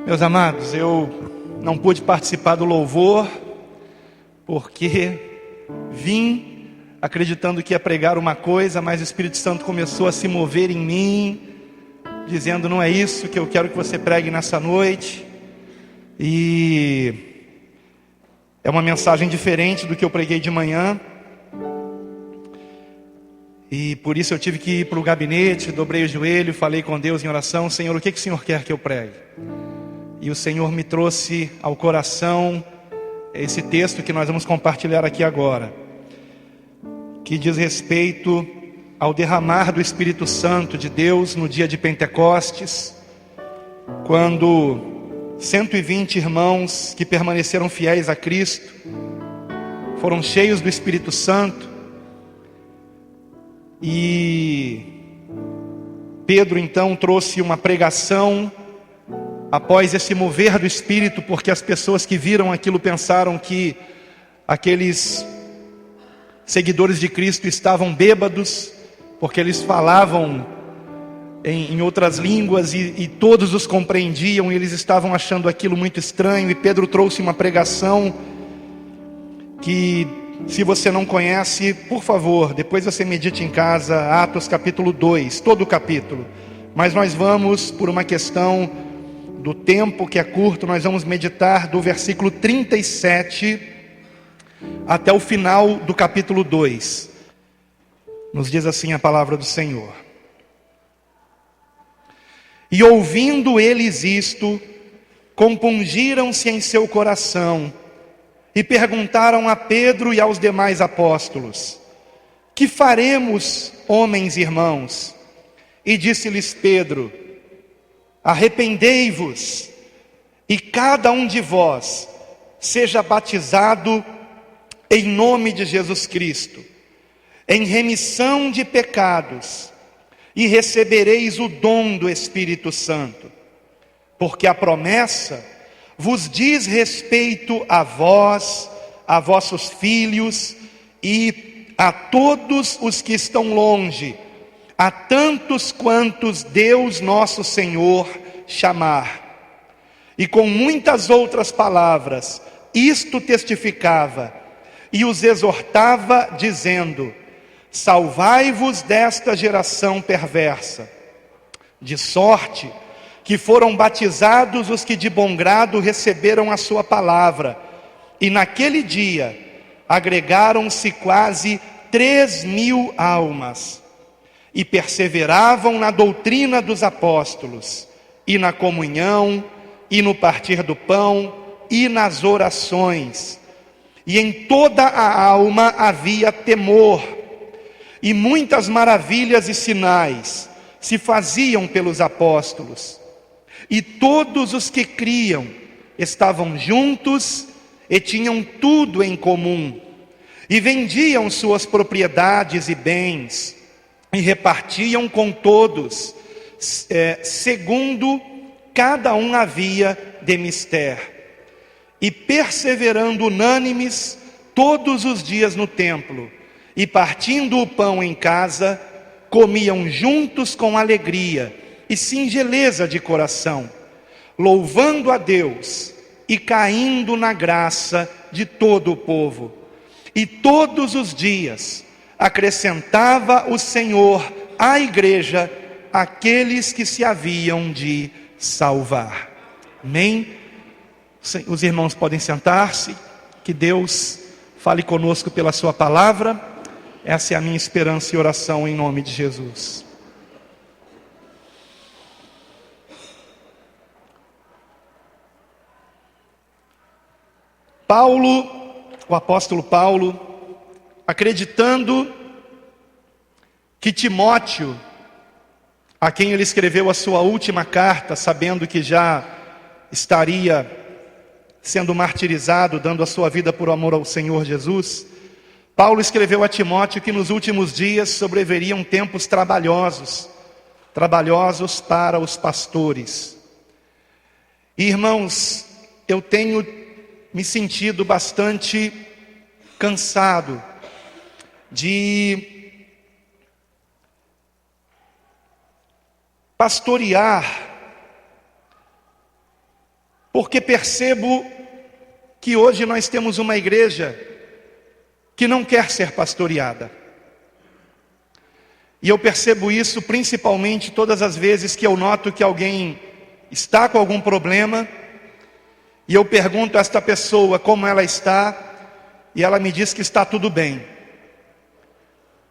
Meus amados, eu não pude participar do louvor porque vim acreditando que ia pregar uma coisa, mas o Espírito Santo começou a se mover em mim, dizendo: não é isso que eu quero que você pregue nessa noite. E é uma mensagem diferente do que eu preguei de manhã. E por isso eu tive que ir para o gabinete, dobrei o joelho, falei com Deus em oração: Senhor, o que o Senhor quer que eu pregue? E o Senhor me trouxe ao coração esse texto que nós vamos compartilhar aqui agora, que diz respeito ao derramar do Espírito Santo de Deus no dia de Pentecostes, quando 120 irmãos que permaneceram fiéis a Cristo foram cheios do Espírito Santo. E Pedro então trouxe uma pregação após esse mover do Espírito, porque as pessoas que viram aquilo pensaram que aqueles seguidores de Cristo estavam bêbados, porque eles falavam em outras línguas e todos os compreendiam, e eles estavam achando aquilo muito estranho. E Pedro trouxe uma pregação que, se você não conhece, por favor, depois você medite em casa, Atos capítulo 2, todo o capítulo. Mas nós vamos, por uma questão do tempo que é curto, nós vamos meditar do versículo 37 até o final do capítulo 2. Nos diz assim a palavra do Senhor: E ouvindo eles isto, compungiram-se em seu coração, e perguntaram a Pedro e aos demais apóstolos: Que faremos, homens e irmãos? E disse-lhes Pedro: Arrependei-vos, e cada um de vós seja batizado em nome de Jesus Cristo, em remissão de pecados, e recebereis o dom do Espírito Santo, porque a promessa vos diz respeito a vós, a vossos filhos e a todos os que estão longe, a tantos quantos Deus nosso Senhor chamar. E com muitas outras palavras isto testificava e os exortava, dizendo: Salvai-vos desta geração perversa. De sorte que foram batizados os que de bom grado receberam a sua palavra, e naquele dia agregaram-se quase 3.000 almas. E perseveravam na doutrina dos apóstolos, e na comunhão, e no partir do pão, e nas orações. E em toda a alma havia temor, e muitas maravilhas e sinais se faziam pelos apóstolos. E todos os que criam estavam juntos e tinham tudo em comum, e vendiam suas propriedades e bens, e repartiam com todos, segundo cada um havia de mister. E perseverando unânimes todos os dias no templo, e partindo o pão em casa, comiam juntos com alegria e singeleza de coração, louvando a Deus e caindo na graça de todo o povo. E todos os dias acrescentava o Senhor à igreja aqueles que se haviam de salvar. Amém? Os irmãos podem sentar-se. Que Deus fale conosco pela sua palavra. Essa é a minha esperança e oração em nome de Jesus. Paulo, o apóstolo Paulo, acreditando que Timóteo, a quem ele escreveu a sua última carta, sabendo que já estaria sendo martirizado, dando a sua vida por amor ao Senhor Jesus, Paulo escreveu a Timóteo que nos últimos dias sobreviriam tempos trabalhosos para os pastores. E, irmãos, eu tenho me sentido bastante cansado de pastorear porque percebo que hoje nós temos uma igreja que não quer ser pastoreada. E eu percebo isso principalmente todas as vezes que eu noto que alguém está com algum problema, e eu pergunto a esta pessoa como ela está, e ela me diz que está tudo bem.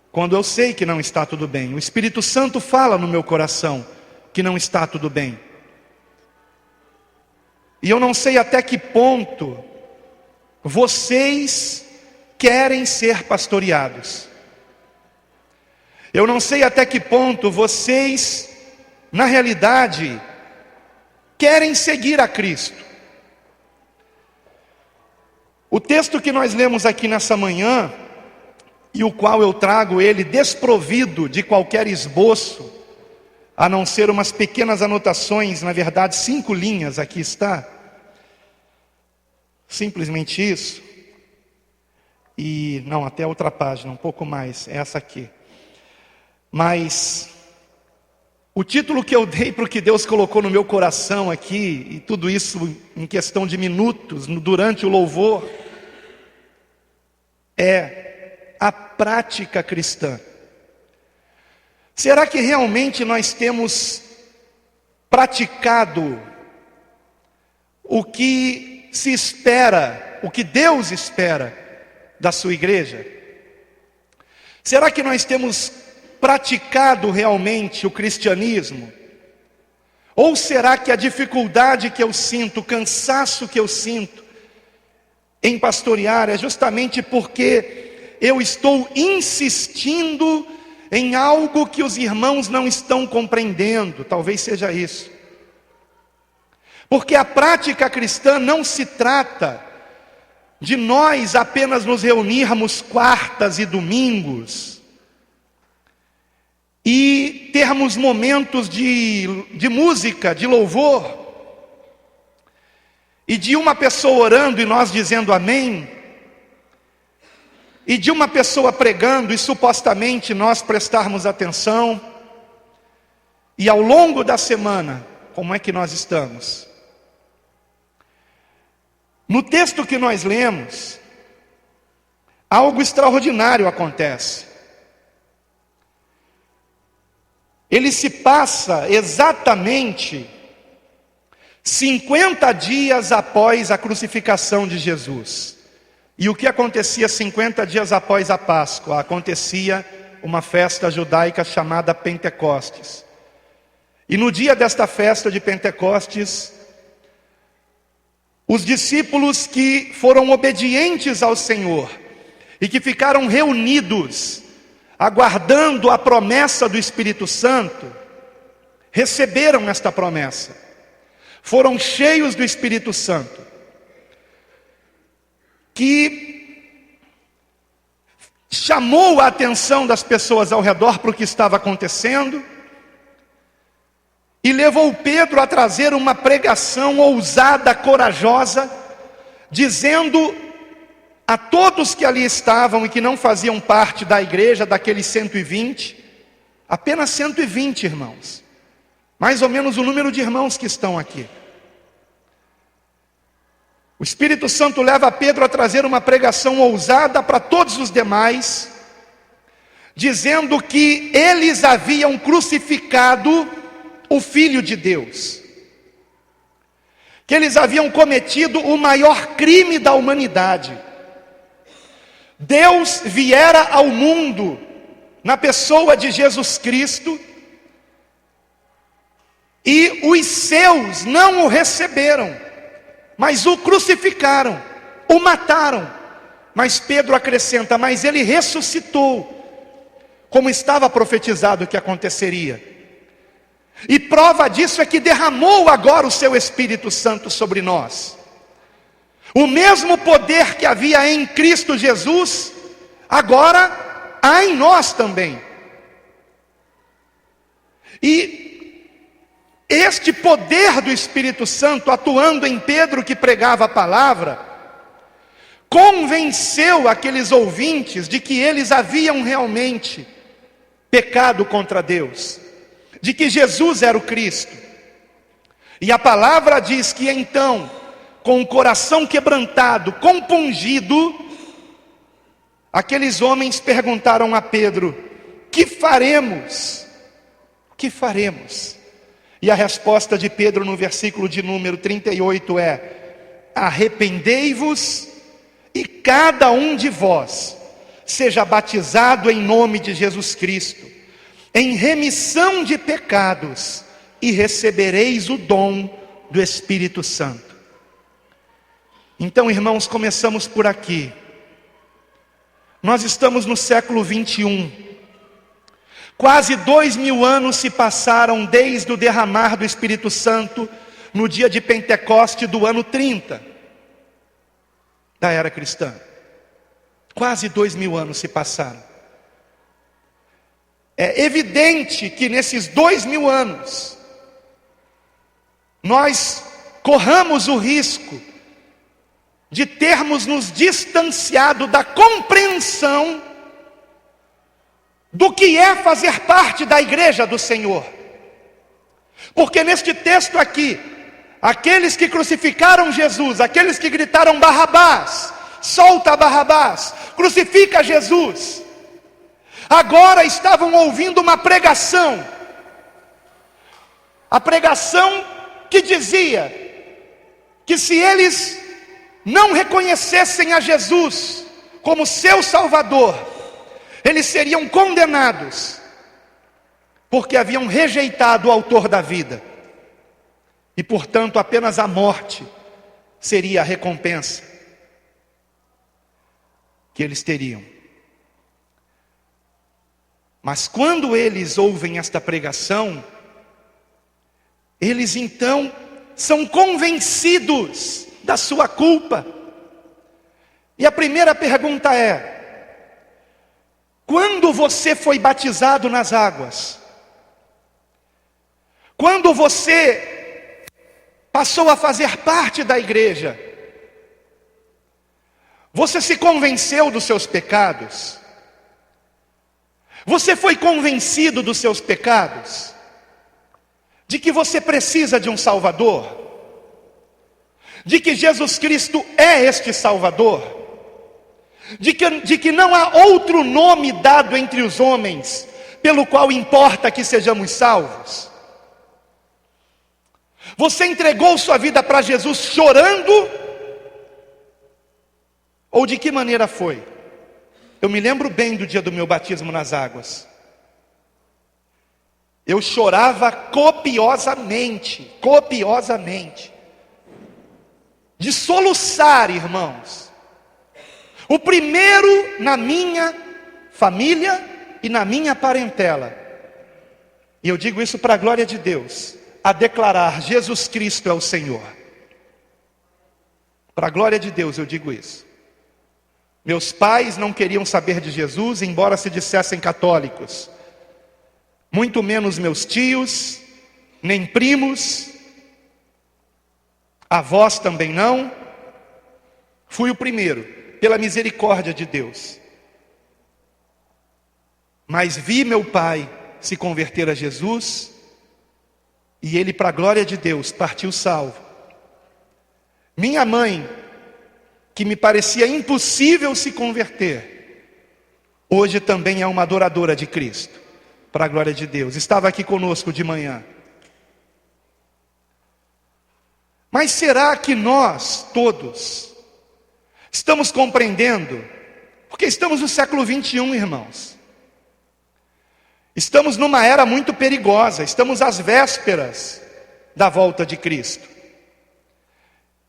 Quando eu sei que não está tudo bem, o Espírito Santo fala no meu coração que não está tudo bem. E eu não sei até que ponto vocês querem ser pastoreados. Eu não sei até que ponto vocês, na realidade, querem seguir a Cristo. O texto que nós lemos aqui nessa manhã, e o qual eu trago ele desprovido de qualquer esboço, a não ser umas pequenas anotações, na verdade 5 linhas aqui está. Simplesmente isso. E não, até outra página, um pouco mais, essa aqui. Mas o título que eu dei para o que Deus colocou no meu coração aqui, e tudo isso em questão de minutos, durante o louvor, é a prática cristã. Será que realmente nós temos praticado o que se espera, o que Deus espera da sua igreja? Será que nós temos praticado realmente o cristianismo? Ou será que a dificuldade que eu sinto, o cansaço que eu sinto em pastorear é justamente porque eu estou insistindo em algo que os irmãos não estão compreendendo? Talvez seja isso. Porque a prática cristã não se trata de nós apenas nos reunirmos quartas e domingos e termos momentos de música, de louvor, e de uma pessoa orando e nós dizendo amém, e de uma pessoa pregando e supostamente nós prestarmos atenção, e ao longo da semana, como é que nós estamos? No texto que nós lemos, algo extraordinário acontece. Ele se passa exatamente 50 dias após a crucificação de Jesus. E o que acontecia 50 dias após a Páscoa? Acontecia uma festa judaica chamada Pentecostes. E no dia desta festa de Pentecostes, os discípulos que foram obedientes ao Senhor e que ficaram reunidos, aguardando a promessa do Espírito Santo, receberam esta promessa. Foram cheios do Espírito Santo, que chamou a atenção das pessoas ao redor para o que estava acontecendo, e levou Pedro a trazer uma pregação ousada, corajosa, dizendo a todos que ali estavam e que não faziam parte da igreja, daqueles 120, apenas 120 irmãos, mais ou menos o número de irmãos que estão aqui. O Espírito Santo leva Pedro a trazer uma pregação ousada para todos os demais, dizendo que eles haviam crucificado o Filho de Deus, que eles haviam cometido o maior crime da humanidade. Deus viera ao mundo na pessoa de Jesus Cristo, e os seus não o receberam, mas o crucificaram, o mataram. Mas Pedro acrescenta: mas ele ressuscitou, como estava profetizado que aconteceria. E prova disso é que derramou agora o seu Espírito Santo sobre nós. O mesmo poder que havia em Cristo Jesus, agora há em nós também. E este poder do Espírito Santo atuando em Pedro, que pregava a palavra, convenceu aqueles ouvintes de que eles haviam realmente pecado contra Deus, de que Jesus era o Cristo. E a palavra diz que então, com o coração quebrantado, compungido, aqueles homens perguntaram a Pedro: que faremos? Que faremos? E a resposta de Pedro no versículo de número 38 é: arrependei-vos e cada um de vós seja batizado em nome de Jesus Cristo, em remissão de pecados, e recebereis o dom do Espírito Santo. Então, irmãos, começamos por aqui. Nós estamos no século 21. Quase 2000 anos se passaram desde o derramar do Espírito Santo no dia de Pentecoste do ano 30 da era cristã. Quase 2000 anos se passaram. É evidente que nesses 2000 anos nós corramos o risco de termos nos distanciado da compreensão do que é fazer parte da igreja do Senhor. Porque neste texto aqui, aqueles que crucificaram Jesus, aqueles que gritaram Barrabás, solta Barrabás, crucifica Jesus, agora estavam ouvindo uma pregação. A pregação que dizia que se eles não reconhecessem a Jesus como seu Salvador, eles seriam condenados, porque haviam rejeitado o autor da vida, e portanto apenas a morte seria a recompensa que eles teriam. Mas quando eles ouvem esta pregação, eles então são convencidos da sua culpa. E a primeira pergunta é: quando você foi batizado nas águas? Quando você passou a fazer parte da igreja, você se convenceu dos seus pecados? Você foi convencido dos seus pecados? De que você precisa de um Salvador? De que Jesus Cristo é este Salvador? De que não há outro nome dado entre os homens pelo qual importa que sejamos salvos? Você entregou sua vida para Jesus chorando? Ou de que maneira foi? Eu me lembro bem do dia do meu batismo nas águas. Eu chorava copiosamente, de soluçar, irmãos. O primeiro na minha família e na minha parentela. E eu digo isso para a glória de Deus, a declarar: Jesus Cristo é o Senhor. Para a glória de Deus eu digo isso. Meus pais não queriam saber de Jesus, embora se dissessem católicos. Muito menos meus tios, nem primos, avós também não. Fui o primeiro, pela misericórdia de Deus. Mas vi meu pai se converter a Jesus, e ele, para a glória de Deus, partiu salvo. Minha mãe, que me parecia impossível se converter, hoje também é uma adoradora de Cristo, para a glória de Deus. Estava aqui conosco de manhã. Mas será que nós todos estamos compreendendo? Porque estamos no século 21, irmãos. Estamos numa era muito perigosa, estamos às vésperas da volta de Cristo.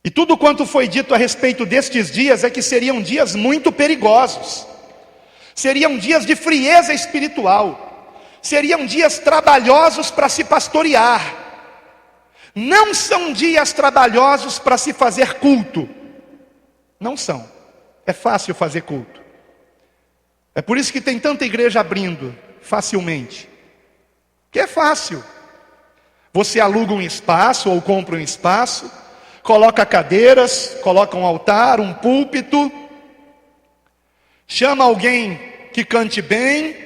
E tudo quanto foi dito a respeito destes dias é que seriam dias muito perigosos. Seriam dias de frieza espiritual. Seriam dias trabalhosos para se pastorear. Não são dias trabalhosos para se fazer culto. Não são. É fácil fazer culto. É por isso que tem tanta igreja abrindo facilmente. Que é fácil. Você aluga um espaço ou compra um espaço, coloca cadeiras, coloca um altar, um púlpito, chama alguém que cante bem,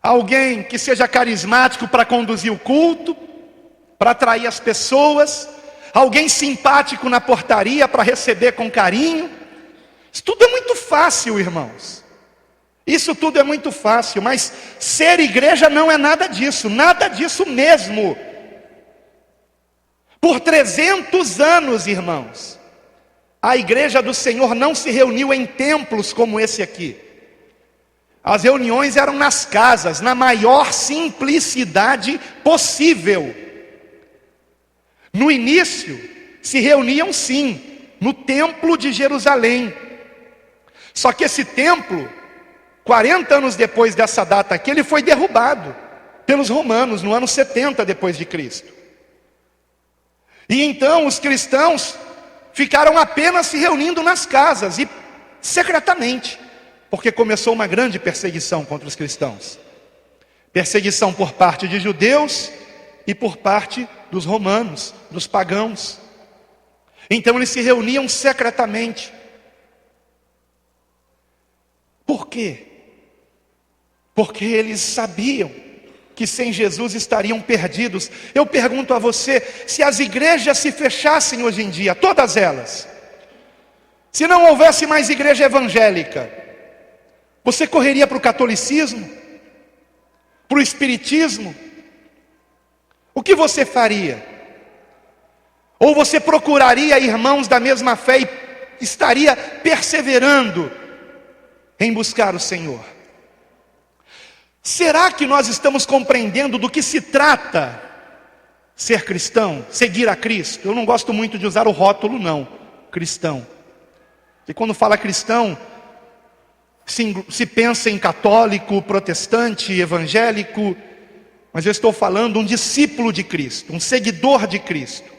alguém que seja carismático para conduzir o culto, para atrair as pessoas, alguém simpático na portaria para receber com carinho. Isso tudo é muito fácil, irmãos. Isso tudo é muito fácil, mas ser igreja não é nada disso mesmo. Por 300 anos, irmãos, a igreja do Senhor não se reuniu em templos como esse aqui. As reuniões eram nas casas, na maior simplicidade possível. No início, se reuniam sim, no templo de Jerusalém. Só que esse templo, 40 anos depois dessa data aqui, ele foi derrubado pelos romanos, no ano 70 depois de Cristo. E então os cristãos ficaram apenas se reunindo nas casas, e secretamente, porque começou uma grande perseguição contra os cristãos. Perseguição por parte de judeus e por parte dos romanos, dos pagãos. Então eles se reuniam secretamente. Por quê? Porque eles sabiam que sem Jesus estariam perdidos. Eu pergunto a você, se as igrejas se fechassem hoje em dia, todas elas, se não houvesse mais igreja evangélica, você correria para o catolicismo? Para o espiritismo? O que você faria? Ou você procuraria irmãos da mesma fé e estaria perseverando em buscar o Senhor? Será que nós estamos compreendendo do que se trata ser cristão, seguir a Cristo? Eu não gosto muito de usar o rótulo não, cristão. E quando fala cristão, se pensa em católico, protestante, evangélico, mas eu estou falando um discípulo de Cristo, um seguidor de Cristo.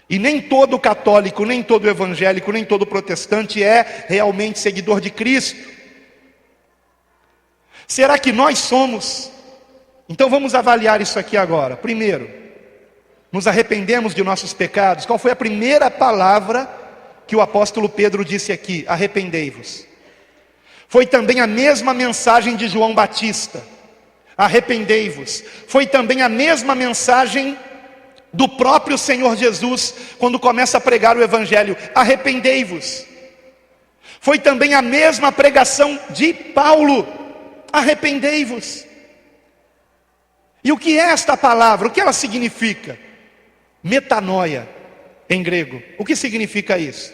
E nem todo católico, nem todo evangélico, nem todo protestante é realmente seguidor de Cristo. Será que nós somos? Então vamos avaliar isso aqui agora. Primeiro, nos arrependemos de nossos pecados. Qual foi a primeira palavra que o apóstolo Pedro disse aqui? Arrependei-vos. Foi também a mesma mensagem de João Batista. Arrependei-vos. Foi também a mesma mensagem do próprio Senhor Jesus, quando começa a pregar o Evangelho. Arrependei-vos. Foi também a mesma pregação de Paulo. Arrependei-vos. E o que é esta palavra? O que ela significa? Metanoia, em grego. O que significa isso?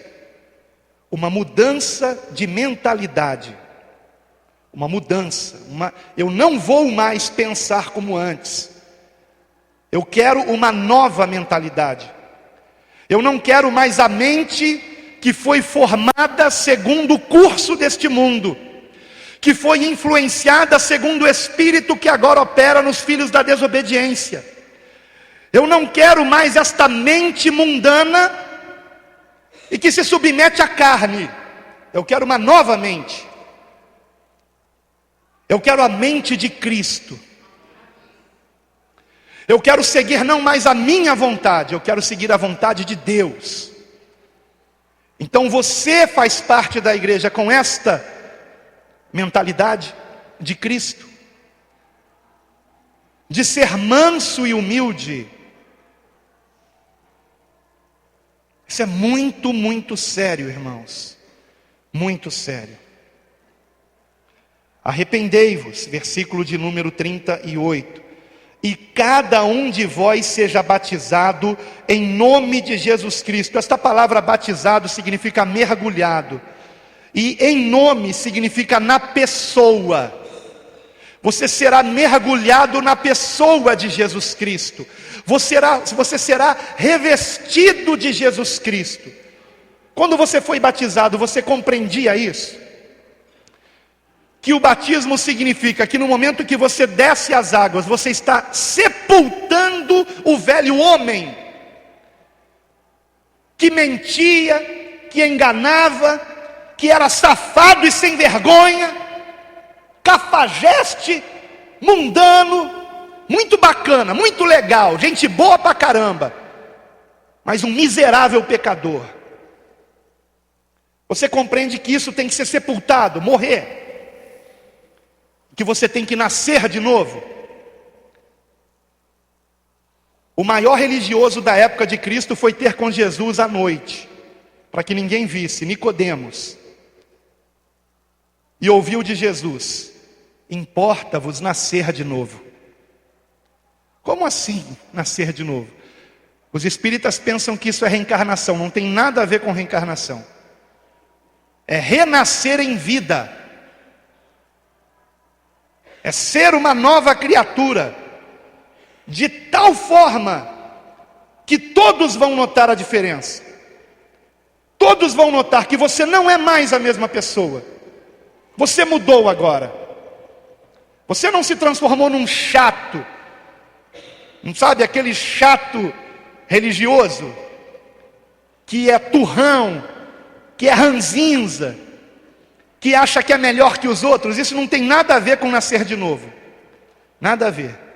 Uma mudança de mentalidade. Uma mudança. Eu não vou mais pensar como antes. Eu quero uma nova mentalidade. Eu não quero mais a mente que foi formada segundo o curso deste mundo, que foi influenciada segundo o espírito que agora opera nos filhos da desobediência. Eu não quero mais esta mente mundana e que se submete à carne. Eu quero uma nova mente. Eu quero a mente de Cristo. Eu quero seguir não mais a minha vontade, eu quero seguir a vontade de Deus. Então você faz parte da igreja com esta mentalidade de Cristo, de ser manso e humilde. Isso é muito, muito sério, irmãos. Muito sério. Arrependei-vos, versículo de número 38. E cada um de vós seja batizado em nome de Jesus Cristo. Esta palavra batizado significa mergulhado. E em nome significa na pessoa. Você será mergulhado na pessoa de Jesus Cristo. Você será revestido de Jesus Cristo. Quando você foi batizado, você compreendia isso? Que o batismo significa que no momento que você desce as águas, você está sepultando o velho homem, que mentia, que enganava, que era safado e sem vergonha, cafajeste, mundano, muito bacana, muito legal, gente boa pra caramba, mas um miserável pecador. Você compreende que isso tem que ser sepultado, morrer, que você tem que nascer de novo. O maior religioso da época de Cristo foi ter com Jesus à noite, para que ninguém visse, Nicodemos. E ouviu de Jesus: importa-vos nascer de novo. Como assim nascer de novo? Os espíritas pensam que isso é reencarnação, não tem nada a ver com reencarnação. É renascer em vida. É ser uma nova criatura, de tal forma que todos vão notar a diferença. Todos vão notar que você não é mais a mesma pessoa. Você mudou agora. Você não se transformou num chato. Não sabe aquele chato religioso que é turrão, que é ranzinza, que acha que é melhor que os outros? Isso não tem nada a ver com nascer de novo. Nada a ver.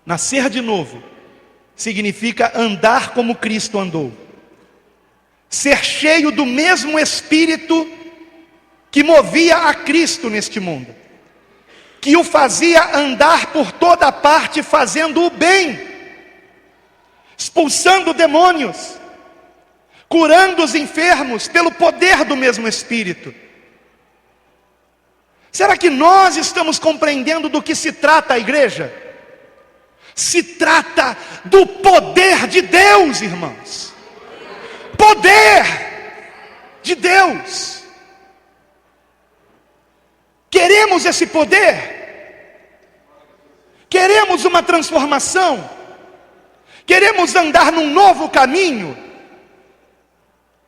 Nascer de novo significa andar como Cristo andou. Ser cheio do mesmo Espírito que movia a Cristo neste mundo, que o fazia andar por toda parte fazendo o bem, expulsando demônios, curando os enfermos pelo poder do mesmo Espírito. Será que nós estamos compreendendo do que se trata a igreja? Se trata do poder de Deus, irmãos. Poder de Deus. Queremos esse poder? Queremos uma transformação? Queremos andar num novo caminho?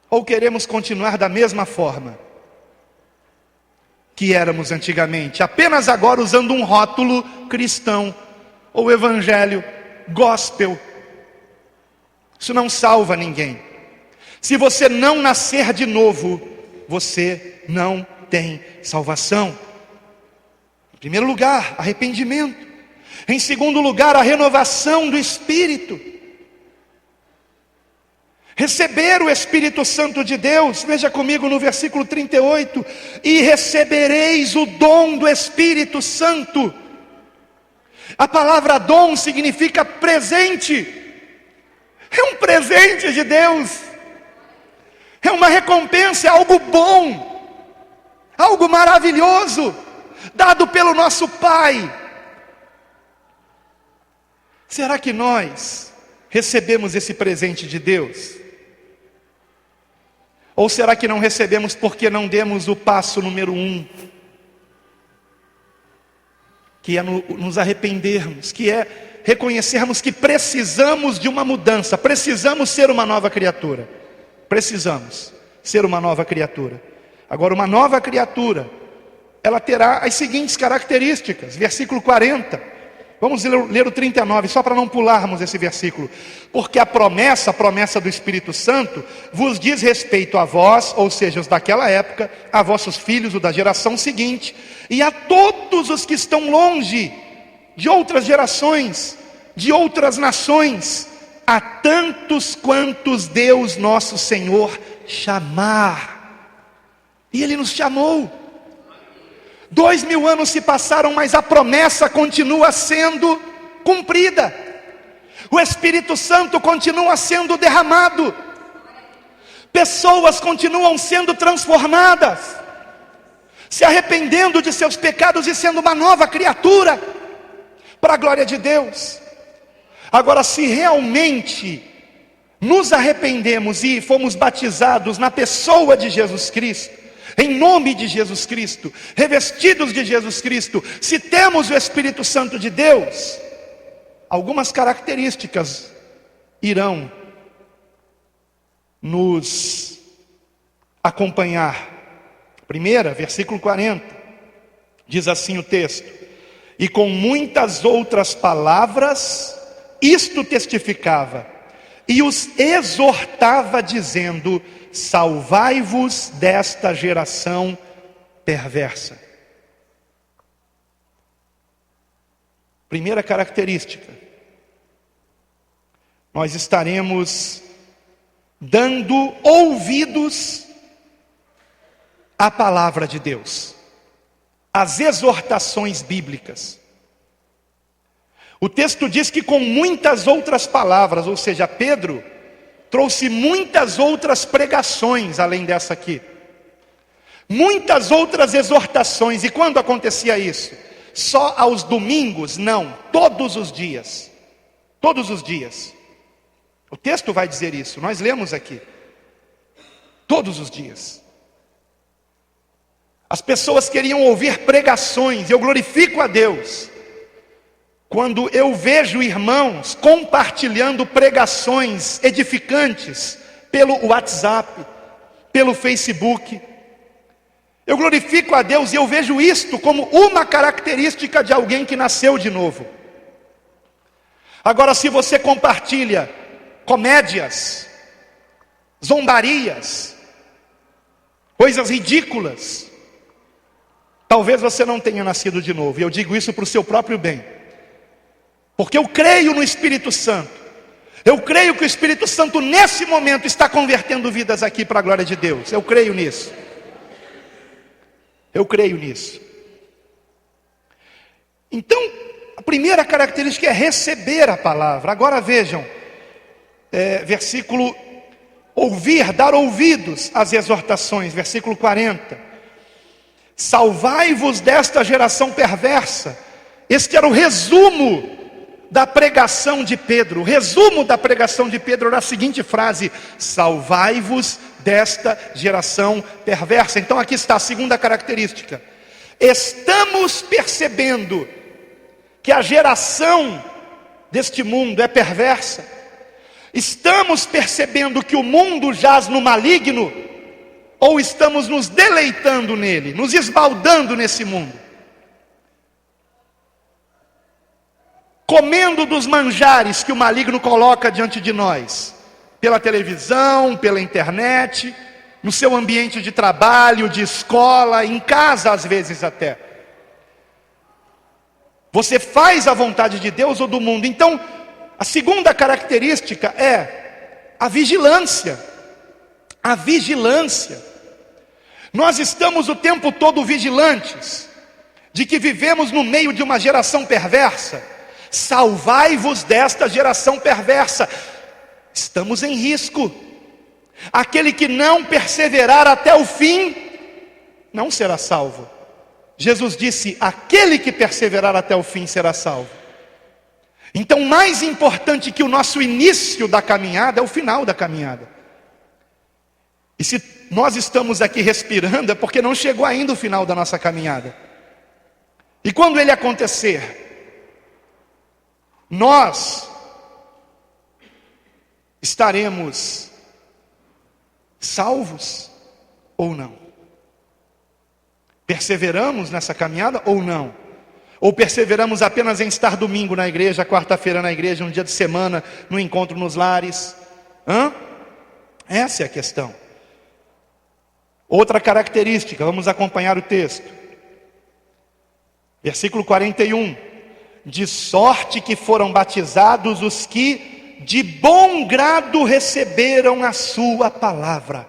Ou queremos continuar da mesma forma que éramos antigamente, apenas agora usando um rótulo cristão, ou evangelho, gospel? Isso não salva ninguém. Se você não nascer de novo, você não tem salvação. Em primeiro lugar, arrependimento. Em segundo lugar, a renovação do Espírito. Receber o Espírito Santo de Deus. Veja comigo no versículo 38. E recebereis o dom do Espírito Santo. A palavra dom significa presente. É um presente de Deus. É uma recompensa, é algo bom, algo maravilhoso, dado pelo nosso Pai. Será que nós recebemos esse presente de Deus? Ou será que não recebemos porque não demos o passo número 1? Que é nos arrependermos, que é reconhecermos que precisamos de uma mudança, precisamos ser uma nova criatura. Precisamos ser uma nova criatura. Agora, uma nova criatura, ela terá as seguintes características. Versículo 40. Vamos ler o 39, só para não pularmos esse versículo. Porque a promessa do Espírito Santo, vos diz respeito a vós, ou seja, os daquela época, a vossos filhos, o da geração seguinte, e a todos os que estão longe, de outras gerações, de outras nações, a tantos quantos Deus nosso Senhor chamar. E Ele nos chamou. 2000 anos se passaram, mas a promessa continua sendo cumprida. O Espírito Santo continua sendo derramado. Pessoas continuam sendo transformadas, se arrependendo de seus pecados e sendo uma nova criatura, para a glória de Deus. Agora, se realmente nos arrependemos e fomos batizados na pessoa de Jesus Cristo, em nome de Jesus Cristo, revestidos de Jesus Cristo, se temos o Espírito Santo de Deus, algumas características irão nos acompanhar. Primeira, versículo 40, diz assim o texto: e com muitas outras palavras, isto testificava, e os exortava, dizendo: salvai-vos desta geração perversa. Primeira característica: nós estaremos dando ouvidos à palavra de Deus, às exortações bíblicas. O texto diz que com muitas outras palavras, ou seja, Pedro trouxe muitas outras pregações além dessa aqui. Muitas outras exortações. E quando acontecia isso? Só aos domingos? Não, todos os dias. Todos os dias. O texto vai dizer isso, nós lemos aqui. Todos os dias. As pessoas queriam ouvir pregações. Eu glorifico a Deus quando eu vejo irmãos compartilhando pregações edificantes pelo WhatsApp, pelo Facebook. Eu glorifico a Deus e eu vejo isto como uma característica de alguém que nasceu de novo. Agora, se você compartilha comédias, zombarias, coisas ridículas, talvez você não tenha nascido de novo. E eu digo isso para o seu próprio bem. Porque eu creio no Espírito Santo. Eu creio que o Espírito Santo nesse momento está convertendo vidas aqui para a glória de Deus. Eu creio nisso. Eu creio nisso. Então, a primeira característica é receber a palavra. Agora vejam, versículo ouvir, dar ouvidos às exortações, versículo 40. Salvai-vos desta geração perversa. Este era o resumo da pregação de Pedro. O resumo da pregação de Pedro era a seguinte frase: salvai-vos desta geração perversa. Então aqui está a segunda característica. Estamos percebendo que a geração deste mundo é perversa. Estamos percebendo que o mundo jaz no maligno, ou estamos nos deleitando nele, nos esbaldando nesse mundo, comendo dos manjares que o maligno coloca diante de nós, pela televisão, pela internet, no seu ambiente de trabalho, de escola, em casa às vezes até. Você faz a vontade de Deus ou do mundo? Então, a segunda característica é a vigilância. A vigilância. Nós estamos o tempo todo vigilantes de que vivemos no meio de uma geração perversa. Salvai-vos desta geração perversa. Estamos em risco. Aquele que não perseverar até o fim não será salvo. Jesus disse: aquele que perseverar até o fim será salvo. Então, mais importante que o nosso início da caminhada é o final da caminhada. E se nós estamos aqui respirando é porque não chegou ainda o final da nossa caminhada. E quando ele acontecer, nós estaremos salvos ou não? Perseveramos nessa caminhada ou não? Ou perseveramos apenas em estar domingo na igreja, quarta-feira na igreja, um dia de semana, no encontro nos lares? Essa é a questão. Outra característica, vamos acompanhar o texto. Versículo 41. De sorte que foram batizados os que de bom grado receberam a sua palavra.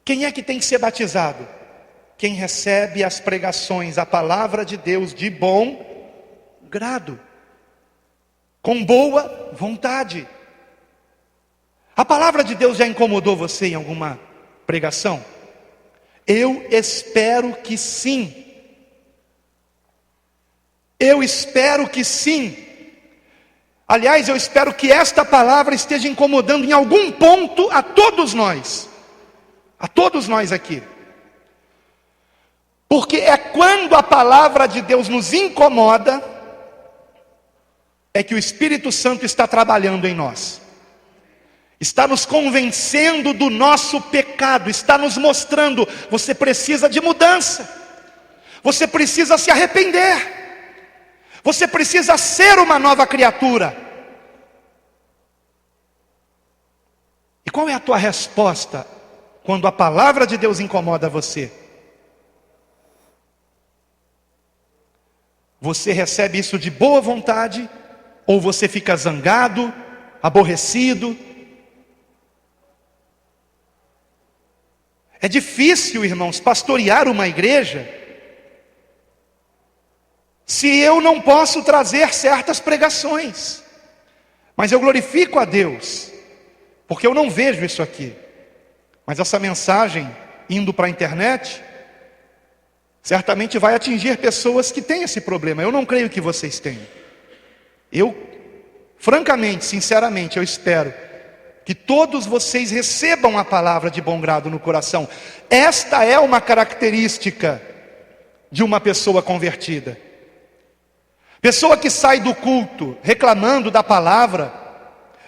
Quem é que tem que ser batizado? Quem recebe as pregações, a palavra de Deus de bom grado, com boa vontade. A palavra de Deus já incomodou você em alguma pregação? Eu espero que sim. Eu espero que sim. Aliás, eu espero que esta palavra esteja incomodando em algum ponto a todos nós. A todos nós aqui. Porque é quando a palavra de Deus nos incomoda, é que o Espírito Santo está trabalhando em nós. Está nos convencendo do nosso pecado, está nos mostrando: você precisa de mudança, você precisa se arrepender, você precisa ser uma nova criatura. E qual é a tua resposta quando a palavra de Deus incomoda você? Você recebe isso de boa vontade, ou você fica zangado, aborrecido? É difícil, irmãos, pastorear uma igreja se eu não posso trazer certas pregações. Mas eu glorifico a Deus, porque eu não vejo isso aqui. Mas essa mensagem indo para a internet, certamente vai atingir pessoas que têm esse problema. Eu não creio que vocês tenham. Eu, francamente, sinceramente, eu espero que todos vocês recebam a palavra de bom grado no coração. Esta é uma característica de uma pessoa convertida. Pessoa que sai do culto reclamando da palavra,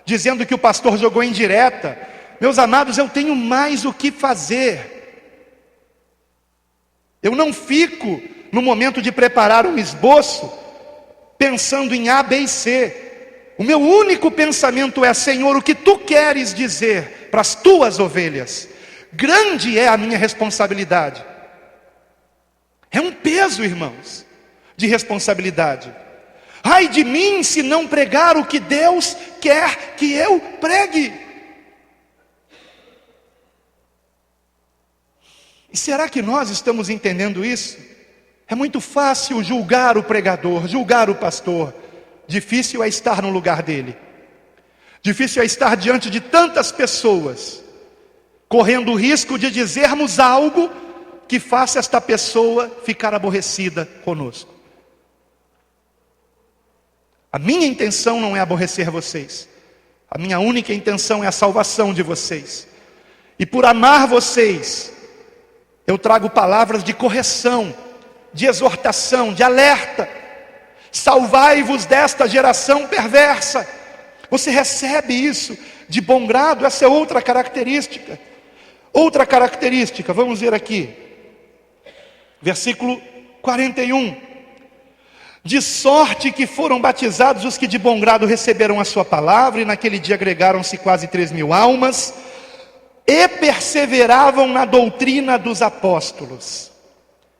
dizendo que o pastor jogou indireta. Meus amados, eu tenho mais o que fazer. Eu não fico no momento de preparar um esboço pensando em A, B e C. O meu único pensamento é: Senhor, o que tu queres dizer para as tuas ovelhas? Grande é a minha responsabilidade. É um peso, irmãos, de responsabilidade. Ai de mim se não pregar o que Deus quer que eu pregue. E será que nós estamos entendendo isso? É muito fácil julgar o pregador, julgar o pastor. Difícil é estar no lugar dele. Difícil é estar diante de tantas pessoas, correndo o risco de dizermos algo que faça esta pessoa ficar aborrecida conosco. A minha intenção não é aborrecer vocês. A minha única intenção é a salvação de vocês. E por amar vocês, eu trago palavras de correção, de exortação, de alerta. Salvai-vos desta geração perversa. Você recebe isso de bom grado? Essa é outra característica. Outra característica, vamos ver aqui. Versículo 41. De sorte que foram batizados os que de bom grado receberam a sua palavra, e naquele dia agregaram-se quase 3.000 almas, e perseveravam na doutrina dos apóstolos.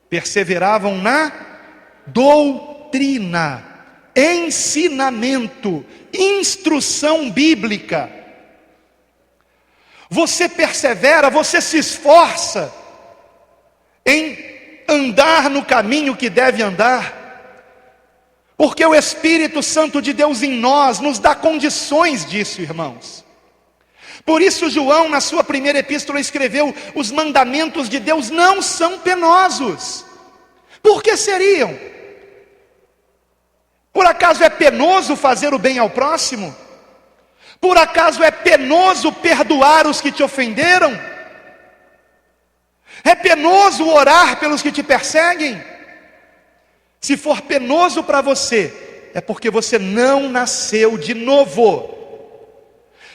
Perseveravam na doutrina, ensinamento, instrução bíblica. Você persevera, você se esforça em andar no caminho que deve andar, porque o Espírito Santo de Deus em nós nos dá condições disso, irmãos. Por isso João, na sua primeira epístola, escreveu: os mandamentos de Deus não são penosos. Por que seriam? Por acaso é penoso fazer o bem ao próximo? Por acaso é penoso perdoar os que te ofenderam? É penoso orar pelos que te perseguem? Se for penoso para você, é porque você não nasceu de novo.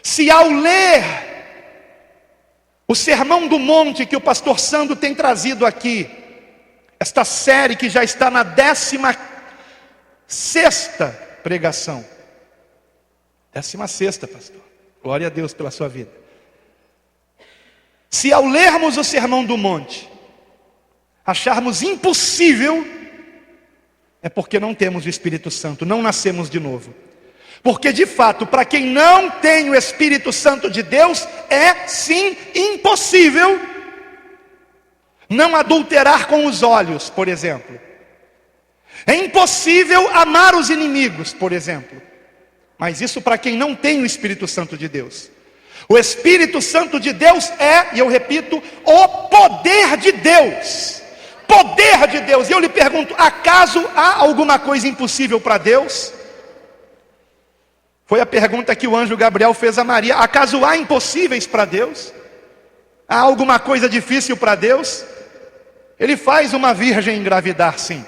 Se ao ler o Sermão do Monte que o pastor Sandro tem trazido aqui, esta série que já está na 16ª pregação. 16ª, pastor. Glória a Deus pela sua vida. Se ao lermos o Sermão do Monte acharmos impossível, é porque não temos o Espírito Santo, não nascemos de novo. Porque de fato, para quem não tem o Espírito Santo de Deus, é sim impossível não adulterar com os olhos, por exemplo. É impossível amar os inimigos, por exemplo. Mas isso para quem não tem o Espírito Santo de Deus. O Espírito Santo de Deus é, e eu repito, o poder de Deus. Poder de Deus. E eu lhe pergunto, acaso há alguma coisa impossível para Deus? Foi a pergunta que o anjo Gabriel fez a Maria. Acaso há impossíveis para Deus? Há alguma coisa difícil para Deus? Ele faz uma virgem engravidar, sim.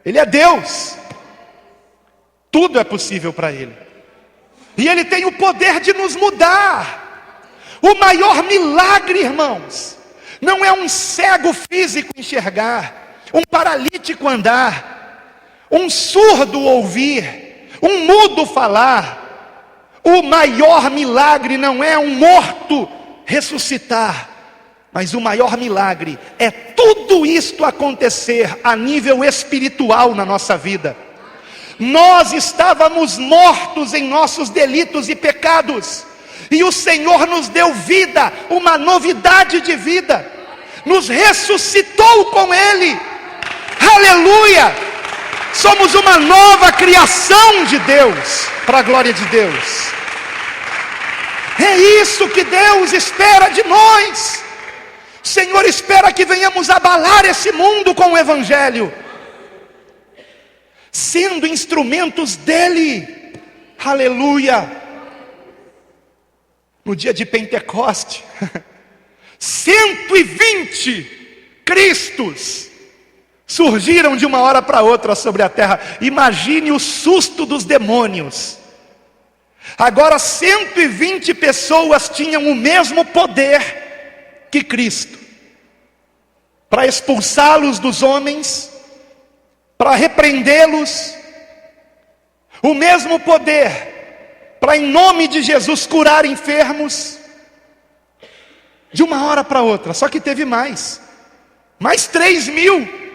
Ele é Deus. Tudo é possível para Ele. E Ele tem o poder de nos mudar. O maior milagre, irmãos, não é um cego físico enxergar, um paralítico andar, um surdo ouvir, um mudo falar. O maior milagre não é um morto ressuscitar, mas o maior milagre é tudo isto acontecer a nível espiritual na nossa vida. Nós estávamos mortos em nossos delitos e pecados, e o Senhor nos deu vida, uma novidade de vida, nos ressuscitou com Ele. Aleluia! Somos uma nova criação de Deus, para a glória de Deus. É isso que Deus espera de nós. O Senhor espera que venhamos abalar esse mundo com o Evangelho, sendo instrumentos dEle. Aleluia. No dia de Pentecoste, 120 Cristos surgiram de uma hora para outra sobre a terra. Imagine o susto dos demônios. Agora 120 pessoas tinham o mesmo poder que Cristo, para expulsá-los dos homens, para repreendê-los, o mesmo poder para, em nome de Jesus, curar enfermos, de uma hora para outra. Só que teve mais 3.000,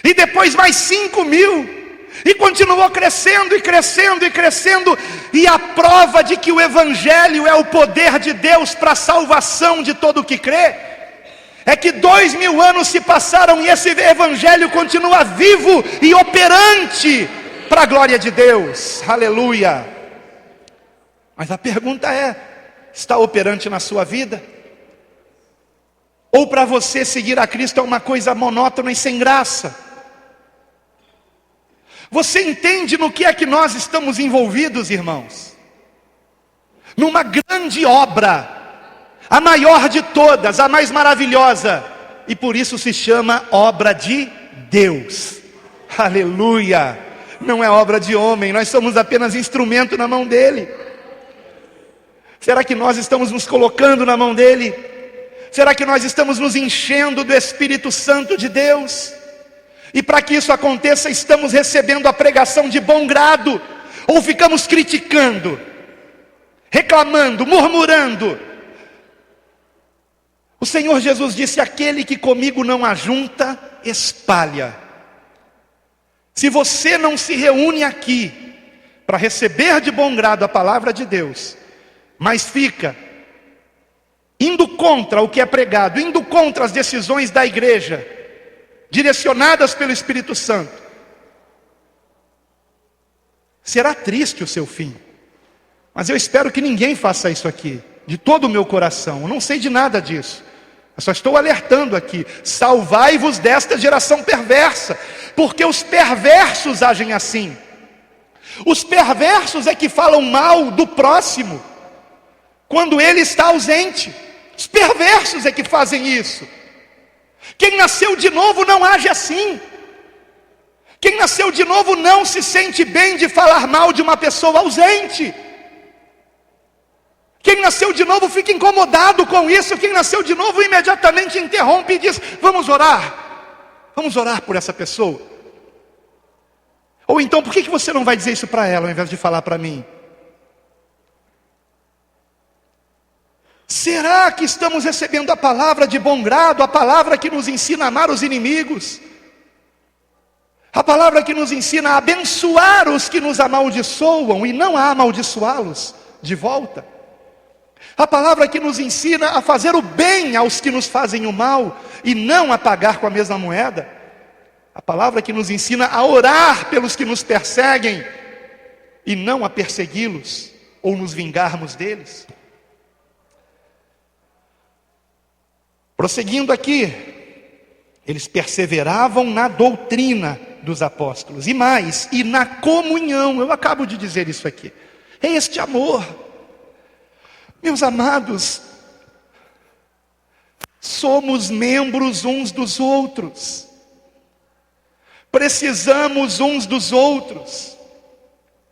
e depois mais 5.000, e continuou crescendo e crescendo e crescendo. E a prova de que o Evangelho é o poder de Deus para a salvação de todo o que crê, é que 2.000 anos se passaram e esse Evangelho continua vivo e operante para a glória de Deus. Aleluia. Mas a pergunta é: está operante na sua vida? Ou para você seguir a Cristo é uma coisa monótona e sem graça? Você entende no que é que nós estamos envolvidos, irmãos? Numa grande obra, a maior de todas, a mais maravilhosa, e por isso se chama obra de Deus. Aleluia. Não é obra de homem, nós somos apenas instrumento na mão dele. Será que nós estamos nos colocando na mão dele? Será que nós estamos nos enchendo do Espírito Santo de Deus? E para que isso aconteça, estamos recebendo a pregação de bom grado, ou ficamos criticando, reclamando, murmurando? O Senhor Jesus disse: aquele que comigo não ajunta, espalha. Se você não se reúne aqui para receber de bom grado a palavra de Deus, mas fica indo contra o que é pregado, indo contra as decisões da igreja, direcionadas pelo Espírito Santo, será triste o seu fim. Mas eu espero que ninguém faça isso aqui, de todo o meu coração. Eu não sei de nada disso, eu só estou alertando aqui: salvai-vos desta geração perversa, porque os perversos agem assim. Os perversos é que falam mal do próximo quando ele está ausente. Os perversos é que fazem isso. Quem nasceu de novo não age assim. Quem nasceu de novo não se sente bem de falar mal de uma pessoa ausente. Quem nasceu de novo fica incomodado com isso. Quem nasceu de novo imediatamente interrompe e diz: vamos orar por essa pessoa. Ou então, por que você não vai dizer isso para ela ao invés de falar para mim? Será que estamos recebendo a palavra de bom grado, a palavra que nos ensina a amar os inimigos, a palavra que nos ensina a abençoar os que nos amaldiçoam e não a amaldiçoá-los de volta, a palavra que nos ensina a fazer o bem aos que nos fazem o mal e não a pagar com a mesma moeda, a palavra que nos ensina a orar pelos que nos perseguem e não a persegui-los ou nos vingarmos deles? Prosseguindo aqui, eles perseveravam na doutrina dos apóstolos, e mais, e na comunhão. Eu acabo de dizer isso aqui. É este amor. Meus amados, somos membros uns dos outros, precisamos uns dos outros,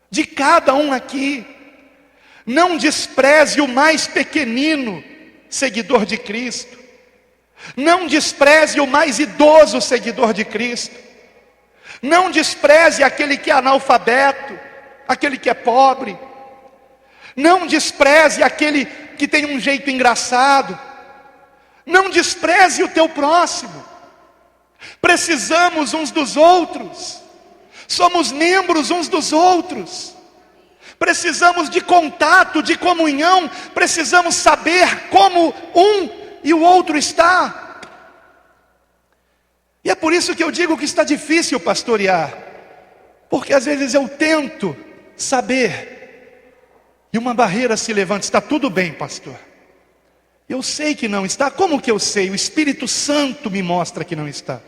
de cada um aqui. Não despreze o mais pequenino seguidor de Cristo. Não despreze o mais idoso seguidor de Cristo. Não despreze aquele que é analfabeto, aquele que é pobre. Não despreze aquele que tem um jeito engraçado. Não despreze o teu próximo. Precisamos uns dos outros. Somos membros uns dos outros. Precisamos de contato, de comunhão. Precisamos saber como um e o outro está. E é por isso que eu digo que está difícil pastorear, porque às vezes eu tento saber, e uma barreira se levanta. Está tudo bem, pastor, eu sei que não está. Como que eu sei? O Espírito Santo me mostra que não está.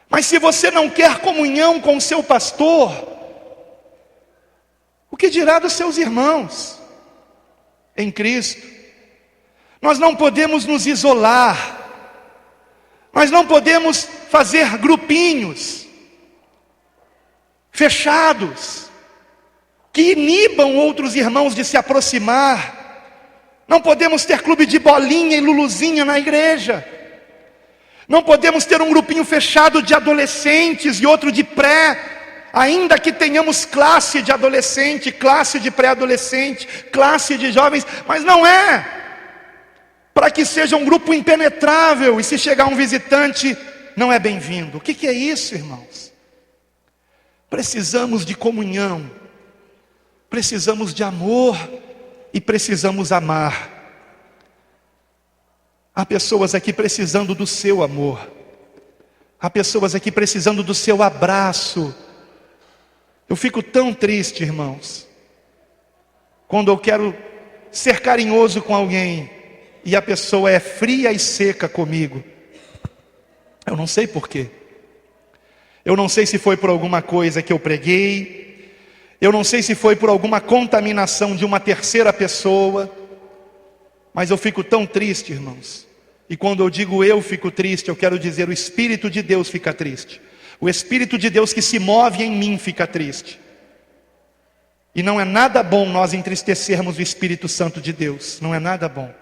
Mas se você não quer comunhão com o seu pastor, o que dirá dos seus irmãos em Cristo? Nós não podemos nos isolar, nós não podemos fazer grupinhos fechados, que inibam outros irmãos de se aproximar. Não podemos ter clube de bolinha e luluzinha na igreja. Não podemos ter um grupinho fechado de adolescentes e outro de pré, ainda que tenhamos classe de adolescente, classe de pré-adolescente, classe de jovens, mas não é para que seja um grupo impenetrável, e se chegar um visitante, não é bem-vindo. O que é isso, irmãos? Precisamos de comunhão, precisamos de amor e precisamos amar. Há pessoas aqui precisando do seu amor, há pessoas aqui precisando do seu abraço. Eu fico tão triste, irmãos, quando eu quero ser carinhoso com alguém e a pessoa é fria e seca comigo. Eu não sei porquê. Eu não sei se foi por alguma coisa que eu preguei, eu não sei se foi por alguma contaminação de uma terceira pessoa, mas eu fico tão triste, irmãos. E quando eu digo eu fico triste, eu quero dizer o Espírito de Deus fica triste. O Espírito de Deus que se move em mim fica triste. E não é nada bom nós entristecermos o Espírito Santo de Deus. Não é nada bom.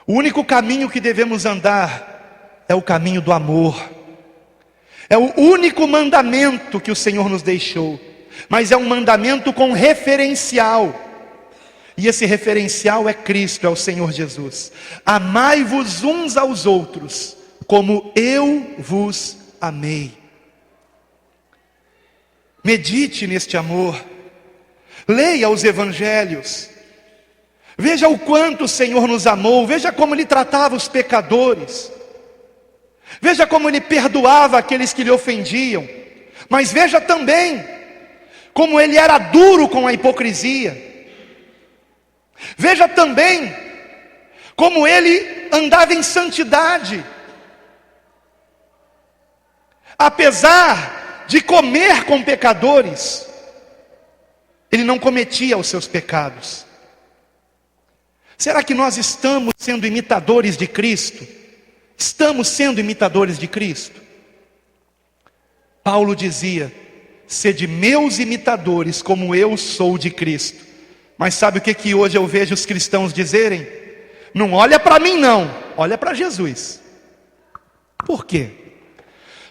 O único caminho que devemos andar é o caminho do amor. É o único mandamento que o Senhor nos deixou. Mas é um mandamento com referencial. E esse referencial é Cristo, é o Senhor Jesus. Amai-vos uns aos outros, como eu vos amei. Medite neste amor. Leia os evangelhos. Veja o quanto o Senhor nos amou. Veja como Ele tratava os pecadores. Veja como Ele perdoava aqueles que lhe ofendiam. Mas veja também como Ele era duro com a hipocrisia. Veja também como Ele andava em santidade. Apesar de comer com pecadores, Ele não cometia os seus pecados. Será que nós estamos sendo imitadores de Cristo? Estamos sendo imitadores de Cristo? Paulo dizia: sede meus imitadores, como eu sou de Cristo. Mas sabe o que hoje eu vejo os cristãos dizerem? Não olha para mim não, olha para Jesus. Por quê?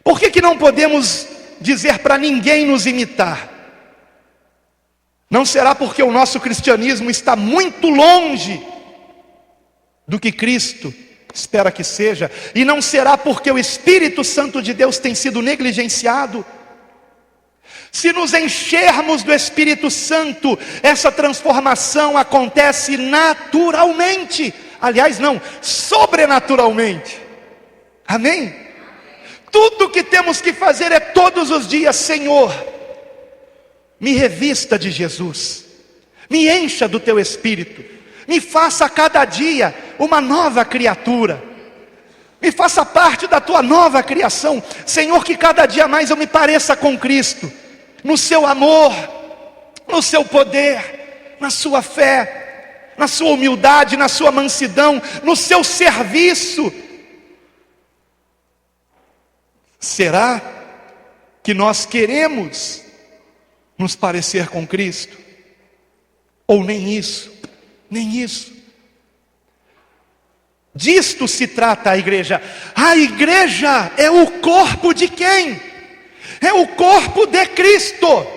Por que não podemos dizer para ninguém nos imitar? Não será porque o nosso cristianismo está muito longe do que Cristo espera que seja? E não será porque o Espírito Santo de Deus tem sido negligenciado? Se nos enchermos do Espírito Santo, essa transformação acontece naturalmente. Aliás, não, sobrenaturalmente. Amém? Tudo que temos que fazer é todos os dias: Senhor, me revista de Jesus, me encha do teu Espírito, me faça a cada dia uma nova criatura, me faça parte da tua nova criação. Senhor, que cada dia mais eu me pareça com Cristo, no seu amor, no seu poder, na sua fé, na sua humildade, na sua mansidão, no seu serviço. Será que nós queremos nos parecer com Cristo? Ou nem isso? Nem isso. Disto se trata a igreja. A igreja é o corpo de quem? É o corpo de Cristo.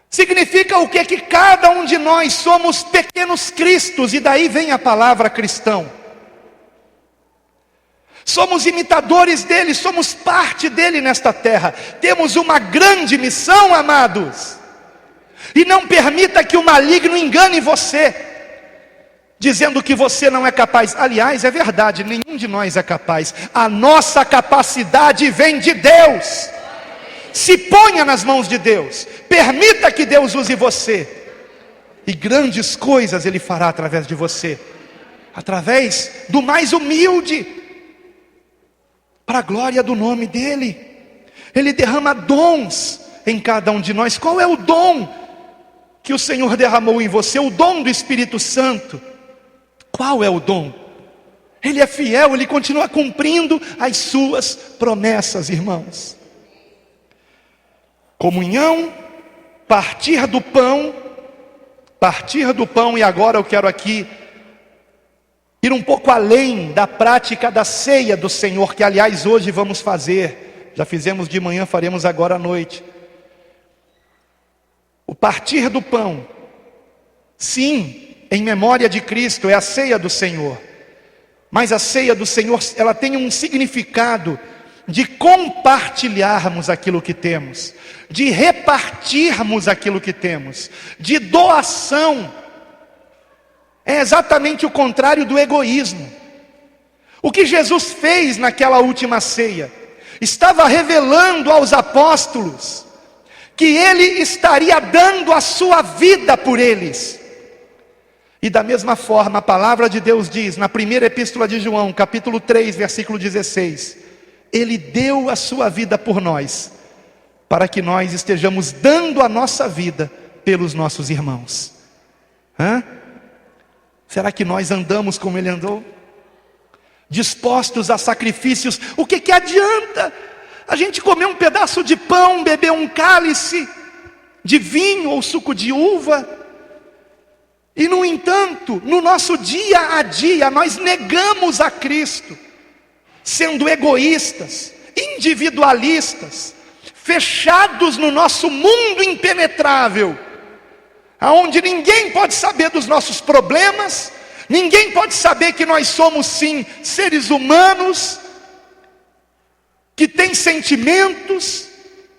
Significa o quê? Que cada um de nós somos pequenos cristos, e daí vem a palavra cristão. Somos imitadores dele, somos parte dele nesta terra. Temos uma grande missão, amados. E não permita que o maligno engane você. dizendo que você não é capaz. Aliás, é verdade, nenhum de nós é capaz. A nossa capacidade vem de Deus. Se ponha nas mãos de Deus, permita que Deus use você, e grandes coisas Ele fará através de você, através do mais humilde, para a glória do nome dEle. Ele derrama dons em cada um de nós. Qual é o dom que o Senhor derramou em você? O dom do Espírito Santo. Qual é o dom? Ele é fiel, Ele continua cumprindo as suas promessas, irmãos. Comunhão, partir do pão, e agora eu quero aqui ir um pouco além da prática da ceia do Senhor, que aliás hoje vamos fazer, já fizemos de manhã, faremos agora à noite. O partir do pão, sim, em memória de Cristo, é a ceia do Senhor, mas a ceia do Senhor, ela tem um significado de compartilharmos aquilo que temos, de repartirmos aquilo que temos, de doação. É exatamente o contrário do egoísmo. O que Jesus fez naquela última ceia, estava revelando aos apóstolos, que Ele estaria dando a sua vida por eles. E da mesma forma, a palavra de Deus diz, na primeira epístola de João, capítulo 3, versículo 16, Ele deu a sua vida por nós, para que nós estejamos dando a nossa vida pelos nossos irmãos. Será que nós andamos como Ele andou? Dispostos a sacrifícios. O que adianta a gente comer um pedaço de pão, beber um cálice de vinho ou suco de uva, e no entanto, no nosso dia a dia, nós negamos a Cristo, sendo egoístas, individualistas, fechados no nosso mundo impenetrável, aonde ninguém pode saber dos nossos problemas, ninguém pode saber que nós somos sim seres humanos, que têm sentimentos,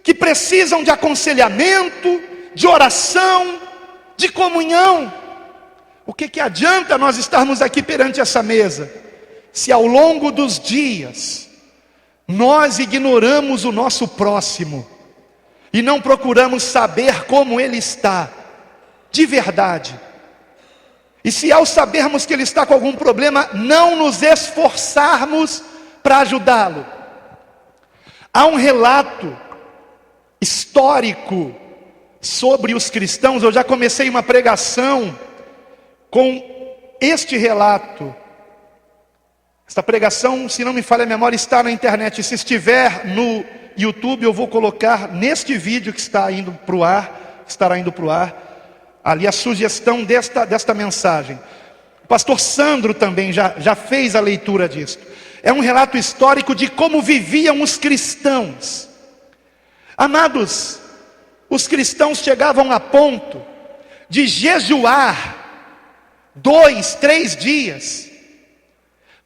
que precisam de aconselhamento, de oração, de comunhão. O que adianta nós estarmos aqui perante essa mesa, se ao longo dos dias nós ignoramos o nosso próximo e não procuramos saber como ele está de verdade? E se ao sabermos que ele está com algum problema, não nos esforçarmos para ajudá-lo? Há um relato histórico sobre os cristãos. Eu já comecei uma pregação com este relato. Esta pregação, se não me falha a memória, está na internet. Se estiver no YouTube, eu vou colocar neste vídeo que está indo para o ar, estará indo para o ar, ali a sugestão desta mensagem. O pastor Sandro também já fez a leitura disso. É um relato histórico de como viviam os cristãos. Amados, os cristãos chegavam a ponto de jejuar 2, 3 dias,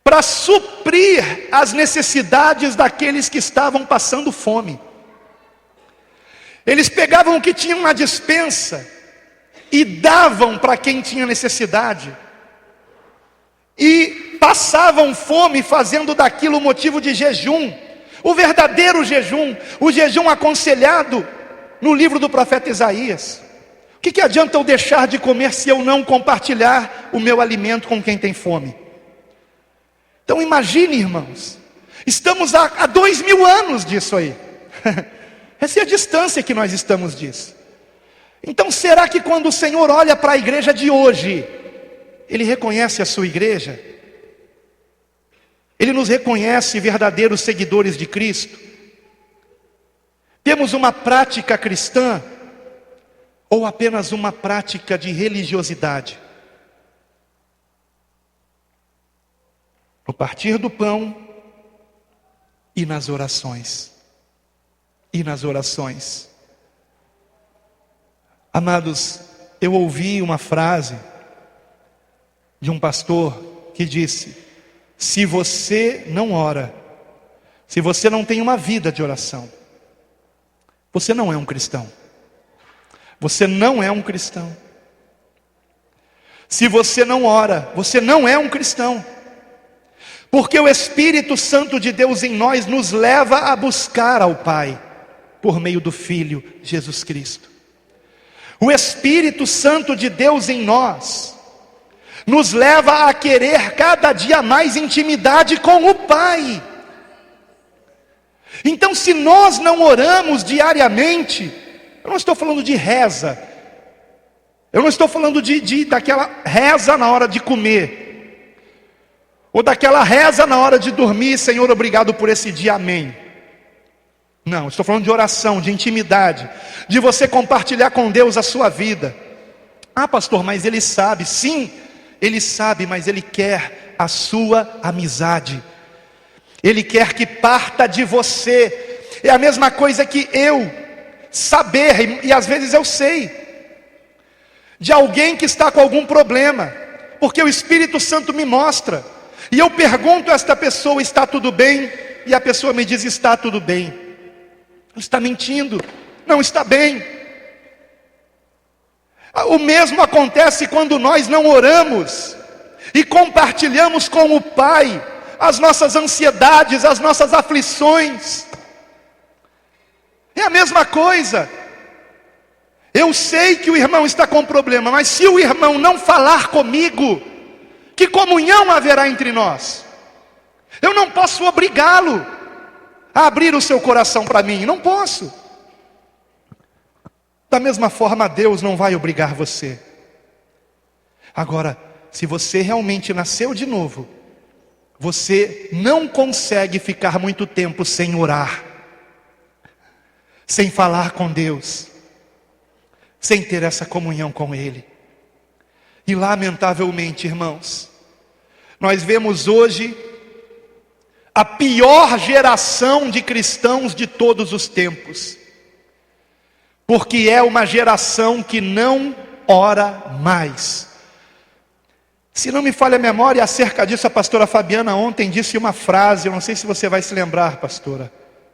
para suprir as necessidades daqueles que estavam passando fome. Eles pegavam o que tinham na despensa e davam para quem tinha necessidade, e passavam fome fazendo daquilo motivo de jejum, o verdadeiro jejum, o jejum aconselhado no livro do profeta Isaías. O que adianta eu deixar de comer se eu não compartilhar o meu alimento com quem tem fome? Então imagine, irmãos, estamos há 2000 anos disso aí. Essa é a distância que nós estamos disso. Então será que quando o Senhor olha para a igreja de hoje, Ele reconhece a sua igreja? Ele nos reconhece verdadeiros seguidores de Cristo? Temos uma prática cristã ou apenas uma prática de religiosidade? No partir do pão e nas orações. Amados, eu ouvi uma frase de um pastor que disse: se você não ora, se você não tem uma vida de oração, você não é um cristão. Você não é um cristão. Se você não ora, você não é um cristão. Porque o Espírito Santo de Deus em nós nos leva a buscar ao Pai, por meio do Filho Jesus Cristo. O Espírito Santo de Deus em nós nos leva a querer cada dia mais intimidade com o Pai. Então, se nós não oramos diariamente, eu não estou falando de reza, eu não estou falando daquela reza na hora de comer, ou daquela reza na hora de dormir, Senhor, obrigado por esse dia, amém. Não, estou falando de oração, de intimidade, de você compartilhar com Deus a sua vida. Ah, pastor, mas Ele sabe. Sim, Ele sabe, mas Ele quer a sua amizade. Ele quer que parta de você. É a mesma coisa que eu saber, e às vezes eu sei, de alguém que está com algum problema, porque o Espírito Santo me mostra, e eu pergunto a esta pessoa, está tudo bem? E a pessoa me diz, está tudo bem. Está mentindo, não está bem. O mesmo acontece quando nós não oramos e compartilhamos com o Pai as nossas ansiedades, as nossas aflições. É a mesma coisa. Eu sei que o irmão está com problema, mas se o irmão não falar comigo, que comunhão haverá entre nós? Eu não posso obrigá-lo a abrir o seu coração para mim, não posso. Da mesma forma, Deus não vai obrigar você. Agora, se você realmente nasceu de novo, você não consegue ficar muito tempo sem orar, sem falar com Deus, sem ter essa comunhão com Ele. E lamentavelmente, irmãos, nós vemos hoje a pior geração de cristãos de todos os tempos, porque é uma geração que não ora mais. Se não me falha a memória, acerca disso a pastora Fabiana ontem disse uma frase, eu não sei se você vai se lembrar, pastora.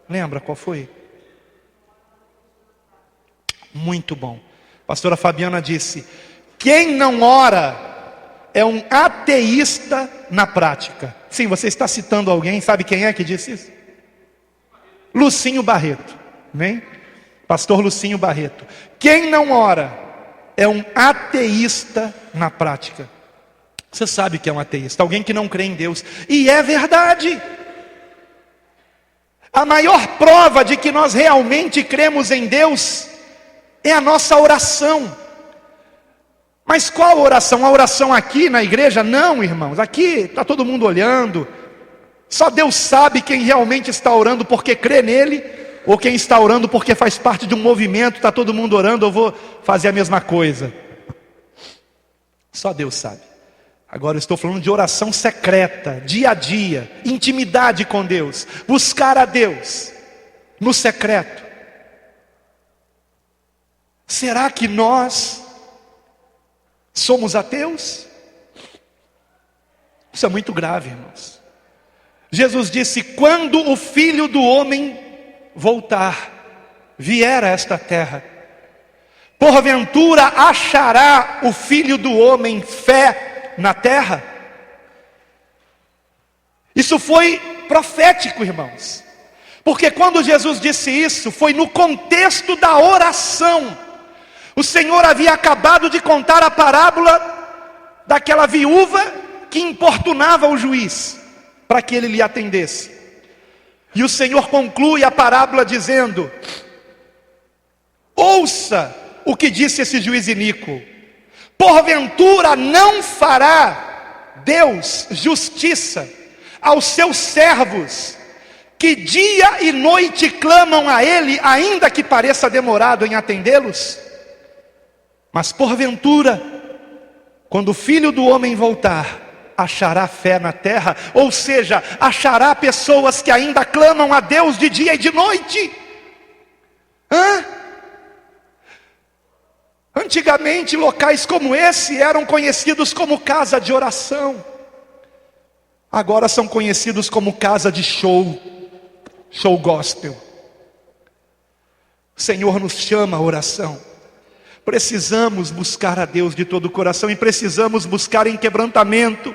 Lembra qual foi? Muito bom. A pastora Fabiana disse: quem não ora é um ateísta na prática. Sim, você está citando alguém, sabe quem é que disse isso? Lucinho Barreto, né? Pastor Lucinho Barreto. Quem não ora é um ateísta na prática. Você sabe que é um ateísta, alguém que não crê em Deus. E é verdade. A maior prova de que nós realmente cremos em Deus é a nossa oração. Mas qual oração? A oração aqui na igreja? Não, irmãos, aqui está todo mundo olhando. Só Deus sabe quem realmente está orando porque crê nele, ou quem está orando porque faz parte de um movimento, está todo mundo orando, eu vou fazer a mesma coisa. Só Deus sabe. Agora eu estou falando de oração secreta, dia a dia, intimidade com Deus, buscar a Deus no secreto. Será que nós somos ateus? Isso é muito grave, irmãos. Jesus disse: quando o Filho do Homem voltar, vier a esta terra, porventura achará o Filho do Homem fé na terra? Isso foi profético, irmãos, porque quando Jesus disse isso, foi no contexto da oração. O Senhor havia acabado de contar a parábola daquela viúva que importunava o juiz para que ele lhe atendesse. E o Senhor conclui a parábola dizendo: ouça o que disse esse juiz iníquo. Porventura não fará Deus justiça aos seus servos, que dia e noite clamam a Ele, ainda que pareça demorado em atendê-los? Mas porventura, quando o Filho do Homem voltar, achará fé na terra? Ou seja, achará pessoas que ainda clamam a Deus de dia e de noite? Antigamente, locais como esse eram conhecidos como casa de oração. Agora são conhecidos como casa de show gospel. O Senhor nos chama à oração. Precisamos buscar a Deus de todo o coração e precisamos buscar em quebrantamento,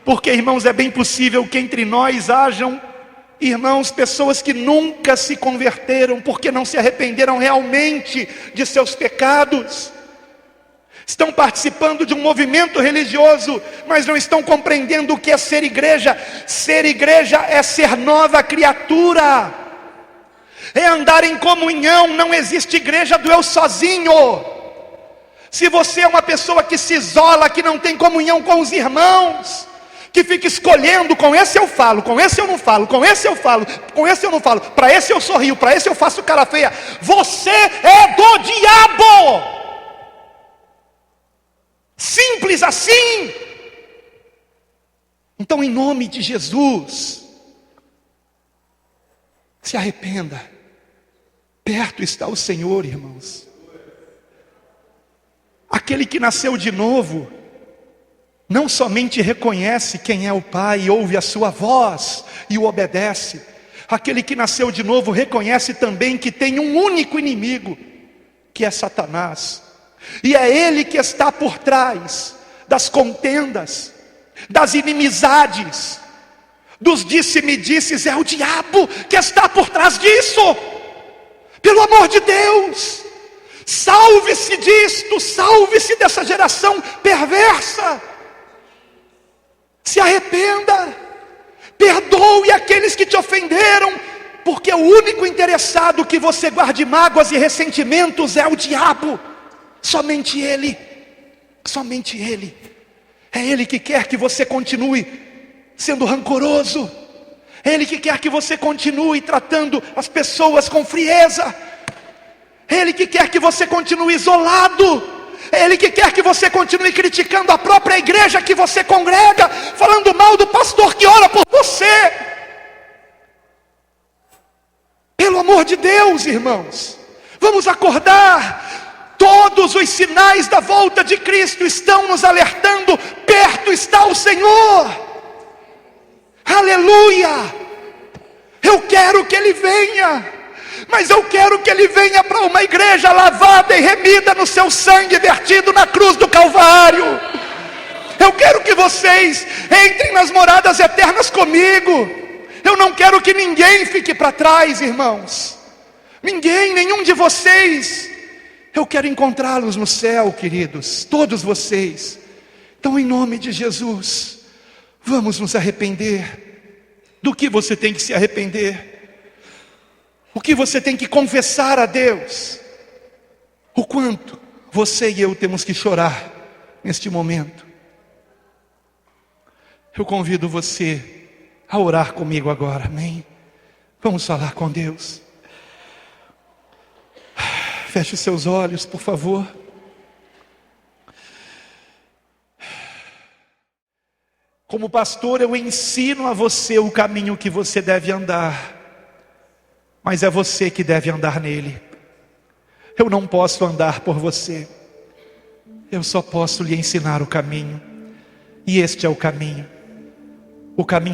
porque, irmãos, é bem possível que entre nós hajam, irmãos, pessoas que nunca se converteram, porque não se arrependeram realmente de seus pecados. Estão participando de um movimento religioso, mas não estão compreendendo o que é ser igreja. Ser igreja é ser nova criatura, é andar em comunhão. Não existe igreja do eu sozinho. Se você é uma pessoa que se isola, que não tem comunhão com os irmãos, que fica escolhendo, com esse eu falo, com esse eu não falo, com esse eu falo, com esse eu não falo, para esse eu sorrio, para esse eu faço cara feia, você é do diabo. Simples assim. Então, em nome de Jesus, se arrependa. Perto está o Senhor, irmãos. Aquele que nasceu de novo não somente reconhece quem é o Pai e ouve a sua voz e o obedece. Aquele que nasceu de novo reconhece também que tem um único inimigo, que é Satanás. E é ele que está por trás das contendas, das inimizades, dos disse-me-disses. É o diabo que está por trás disso. Pelo amor de Deus, salve-se disto, salve-se dessa geração perversa. Se arrependa, perdoe aqueles que te ofenderam, porque o único interessado que você guarde mágoas e ressentimentos é o diabo. Somente ele, somente ele. É ele que quer que você continue sendo rancoroso. É ele que quer que você continue tratando as pessoas com frieza. É ele que quer que você continue isolado. É ele que quer que você continue criticando a própria igreja que você congrega, falando mal do pastor que ora por você. Pelo amor de Deus, irmãos, vamos acordar. Todos os sinais da volta de Cristo estão nos alertando. Perto está o Senhor. Aleluia. Eu quero que Ele venha, mas eu quero que Ele venha para uma igreja lavada e remida no seu sangue vertido na cruz do Calvário. Eu quero que vocês entrem nas moradas eternas comigo. Eu não quero que ninguém fique para trás, irmãos. Ninguém, nenhum de vocês. Eu quero encontrá-los no céu, queridos, todos vocês. Então, em nome de Jesus, vamos nos arrepender. Do que você tem que se arrepender? O que você tem que confessar a Deus? O quanto você e eu temos que chorar neste momento? Eu convido você a orar comigo agora, amém? Vamos falar com Deus. Feche os seus olhos, por favor. Como pastor, eu ensino a você o caminho que você deve andar, mas é você que deve andar nele. Eu não posso andar por você. Eu só posso lhe ensinar o caminho. E este é o caminho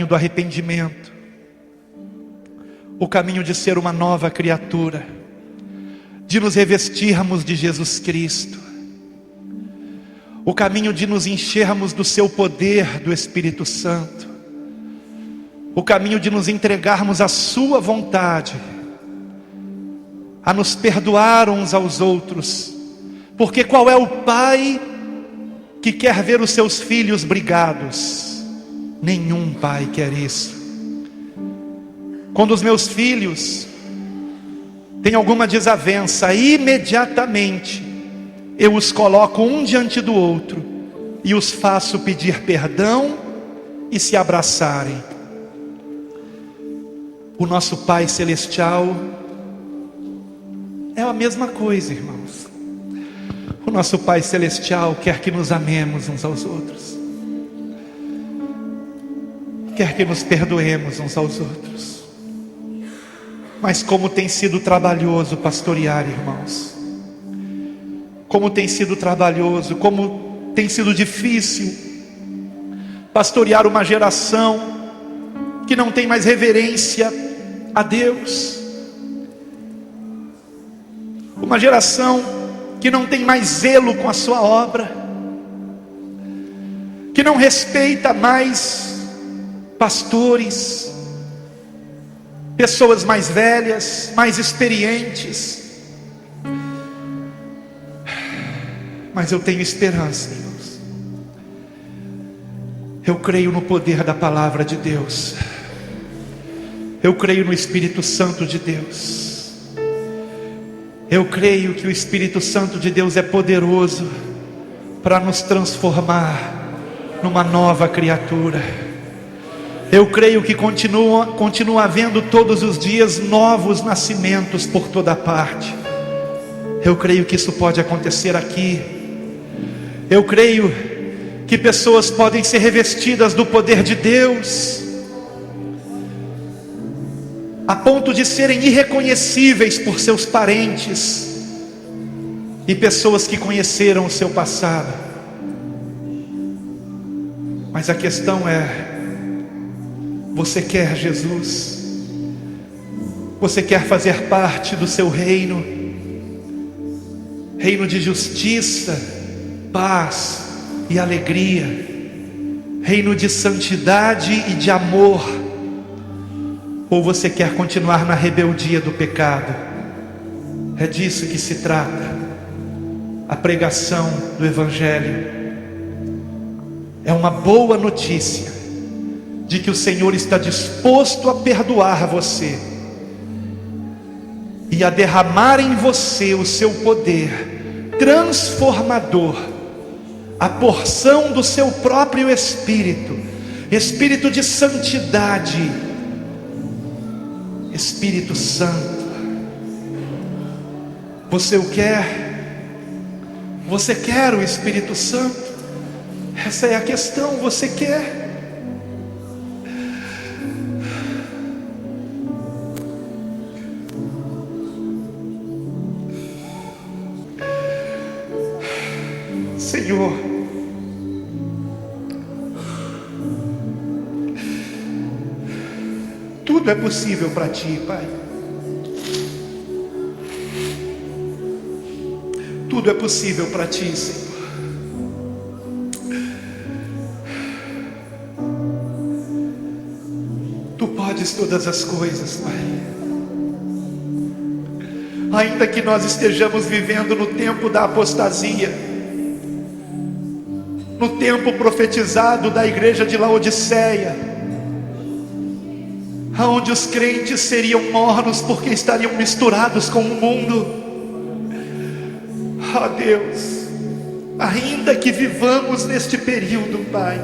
do arrependimento, o caminho de ser uma nova criatura, de nos revestirmos de Jesus Cristo, o caminho de nos enchermos do seu poder, do Espírito Santo, o caminho de nos entregarmos à sua vontade, a nos perdoar uns aos outros, porque qual é o pai que quer ver os seus filhos brigados? Nenhum pai quer isso. Quando os meus filhos têm alguma desavença, imediatamente eu os coloco um diante do outro e os faço pedir perdão e se abraçarem. O nosso Pai Celestial é a mesma coisa, irmãos. O nosso Pai Celestial quer que nos amemos uns aos outros, quer que nos perdoemos uns aos outros. Mas como tem sido trabalhoso pastorear, irmãos. Como tem sido trabalhoso, como tem sido difícil pastorear uma geração que não tem mais reverência a Deus. Uma geração que não tem mais zelo com a sua obra, que não respeita mais pastores, pessoas mais velhas, mais experientes. Mas eu tenho esperança, irmãos. Eu creio no poder da palavra de Deus. Eu creio no Espírito Santo de Deus. Eu creio que o Espírito Santo de Deus é poderoso para nos transformar numa nova criatura. Eu creio que continua havendo todos os dias novos nascimentos por toda parte. Eu creio que isso pode acontecer aqui. Eu creio que pessoas podem ser revestidas do poder de Deus, a ponto de serem irreconhecíveis por seus parentes e pessoas que conheceram o seu passado. Mas a questão é: você quer Jesus? Você quer fazer parte do seu reino? Reino de justiça, paz e alegria, reino de santidade e de amor? Ou você quer continuar na rebeldia do pecado? É disso que se trata a pregação do Evangelho. É uma boa notícia de que o Senhor está disposto a perdoar você e a derramar em você o seu poder transformador, a porção do seu próprio Espírito, Espírito de santidade, Espírito Santo. Você o quer? Você quer o Espírito Santo? Essa é a questão. Você quer? Senhor, tudo é possível para Ti, Pai. Tudo é possível para Ti, Senhor. Tu podes todas as coisas, Pai. Ainda que nós estejamos vivendo no tempo da apostasia, no tempo profetizado da igreja de Laodiceia, onde os crentes seriam mornos porque estariam misturados com o mundo. Ó Deus, ainda que vivamos neste período, Pai,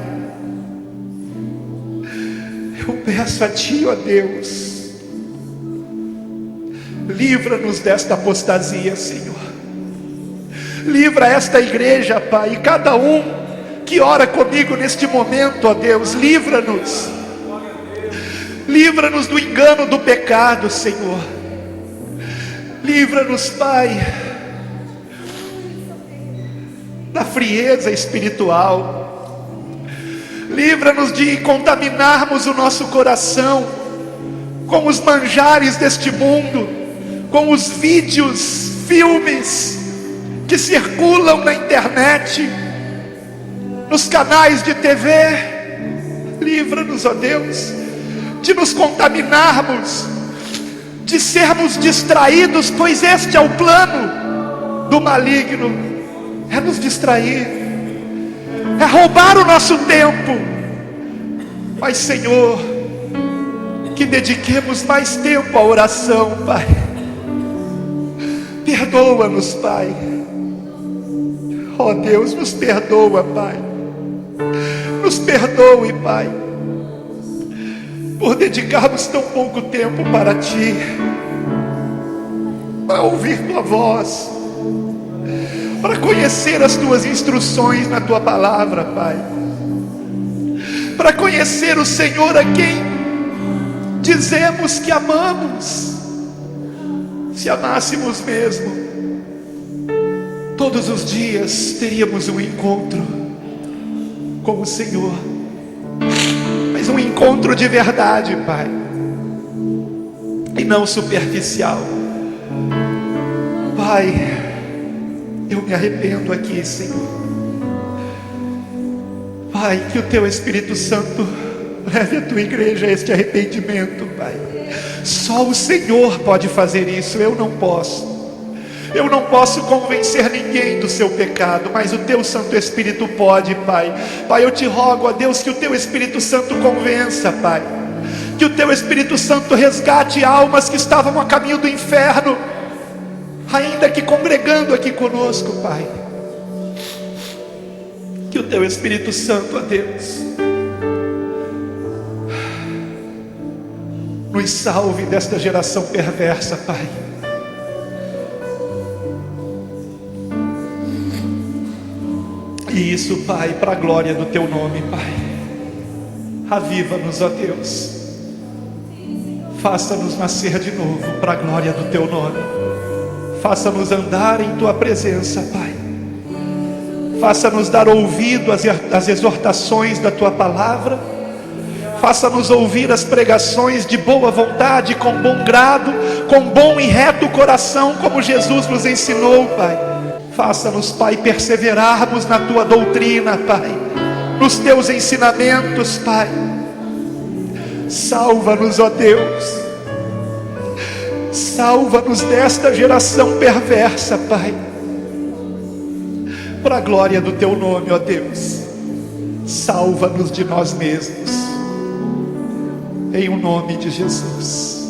eu peço a Ti, ó Deus, livra-nos desta apostasia, Senhor. Livra esta igreja, Pai, e cada um que ora comigo neste momento, ó Deus, livra-nos. Livra-nos do engano do pecado, Senhor. Livra-nos, Pai, da frieza espiritual. Livra-nos de contaminarmos o nosso coração com os manjares deste mundo, com os vídeos, filmes que circulam na internet, nos canais de TV. Livra-nos, ó Deus, de nos contaminarmos, de sermos distraídos, pois este é o plano do maligno, é nos distrair, é roubar o nosso tempo. Mas, Senhor, que dediquemos mais tempo à oração, Pai. Perdoa-nos, Pai. Ó Deus, nos perdoa, Pai. Nos perdoe, Pai, por dedicarmos tão pouco tempo para Ti, para ouvir Tua voz, para conhecer as Tuas instruções na Tua palavra, Pai, para conhecer o Senhor a quem dizemos que amamos. Se amássemos mesmo, todos os dias teríamos um encontro com o Senhor, mas um encontro de verdade, Pai, e não superficial. Pai, Eu me arrependo aqui, Senhor. Pai, que o Teu Espírito Santo leve a Tua igreja a este arrependimento, Pai. Só o Senhor pode fazer isso, eu não posso. Eu não posso convencer ninguém do seu pecado, mas o Teu Santo Espírito pode, Pai. Pai, eu te rogo, ó Deus, que o Teu Espírito Santo convença, Pai. Que o Teu Espírito Santo resgate almas que estavam a caminho do inferno, ainda que congregando aqui conosco, Pai. Que o Teu Espírito Santo, ó Deus, nos salve desta geração perversa, Pai. E isso, Pai, para a glória do Teu nome, Pai. Aviva-nos, ó Deus. Faça-nos nascer de novo para a glória do Teu nome. Faça-nos andar em Tua presença, Pai. Faça-nos dar ouvido às exortações da Tua palavra. Faça-nos ouvir as pregações de boa vontade, com bom grado, com bom e reto coração, como Jesus nos ensinou, Pai. Faça-nos, Pai, perseverarmos na Tua doutrina, Pai, nos Teus ensinamentos, Pai. Salva-nos, ó Deus. Salva-nos desta geração perversa, Pai. Para a glória do Teu nome, ó Deus. Salva-nos de nós mesmos. Em o nome de Jesus,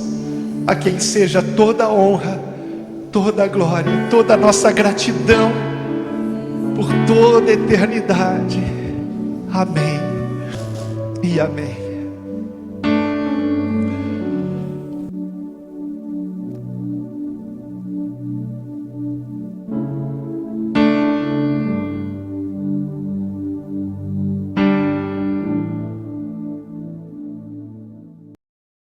a quem seja toda a honra, toda a glória, toda a nossa gratidão, por toda a eternidade. Amém e amém.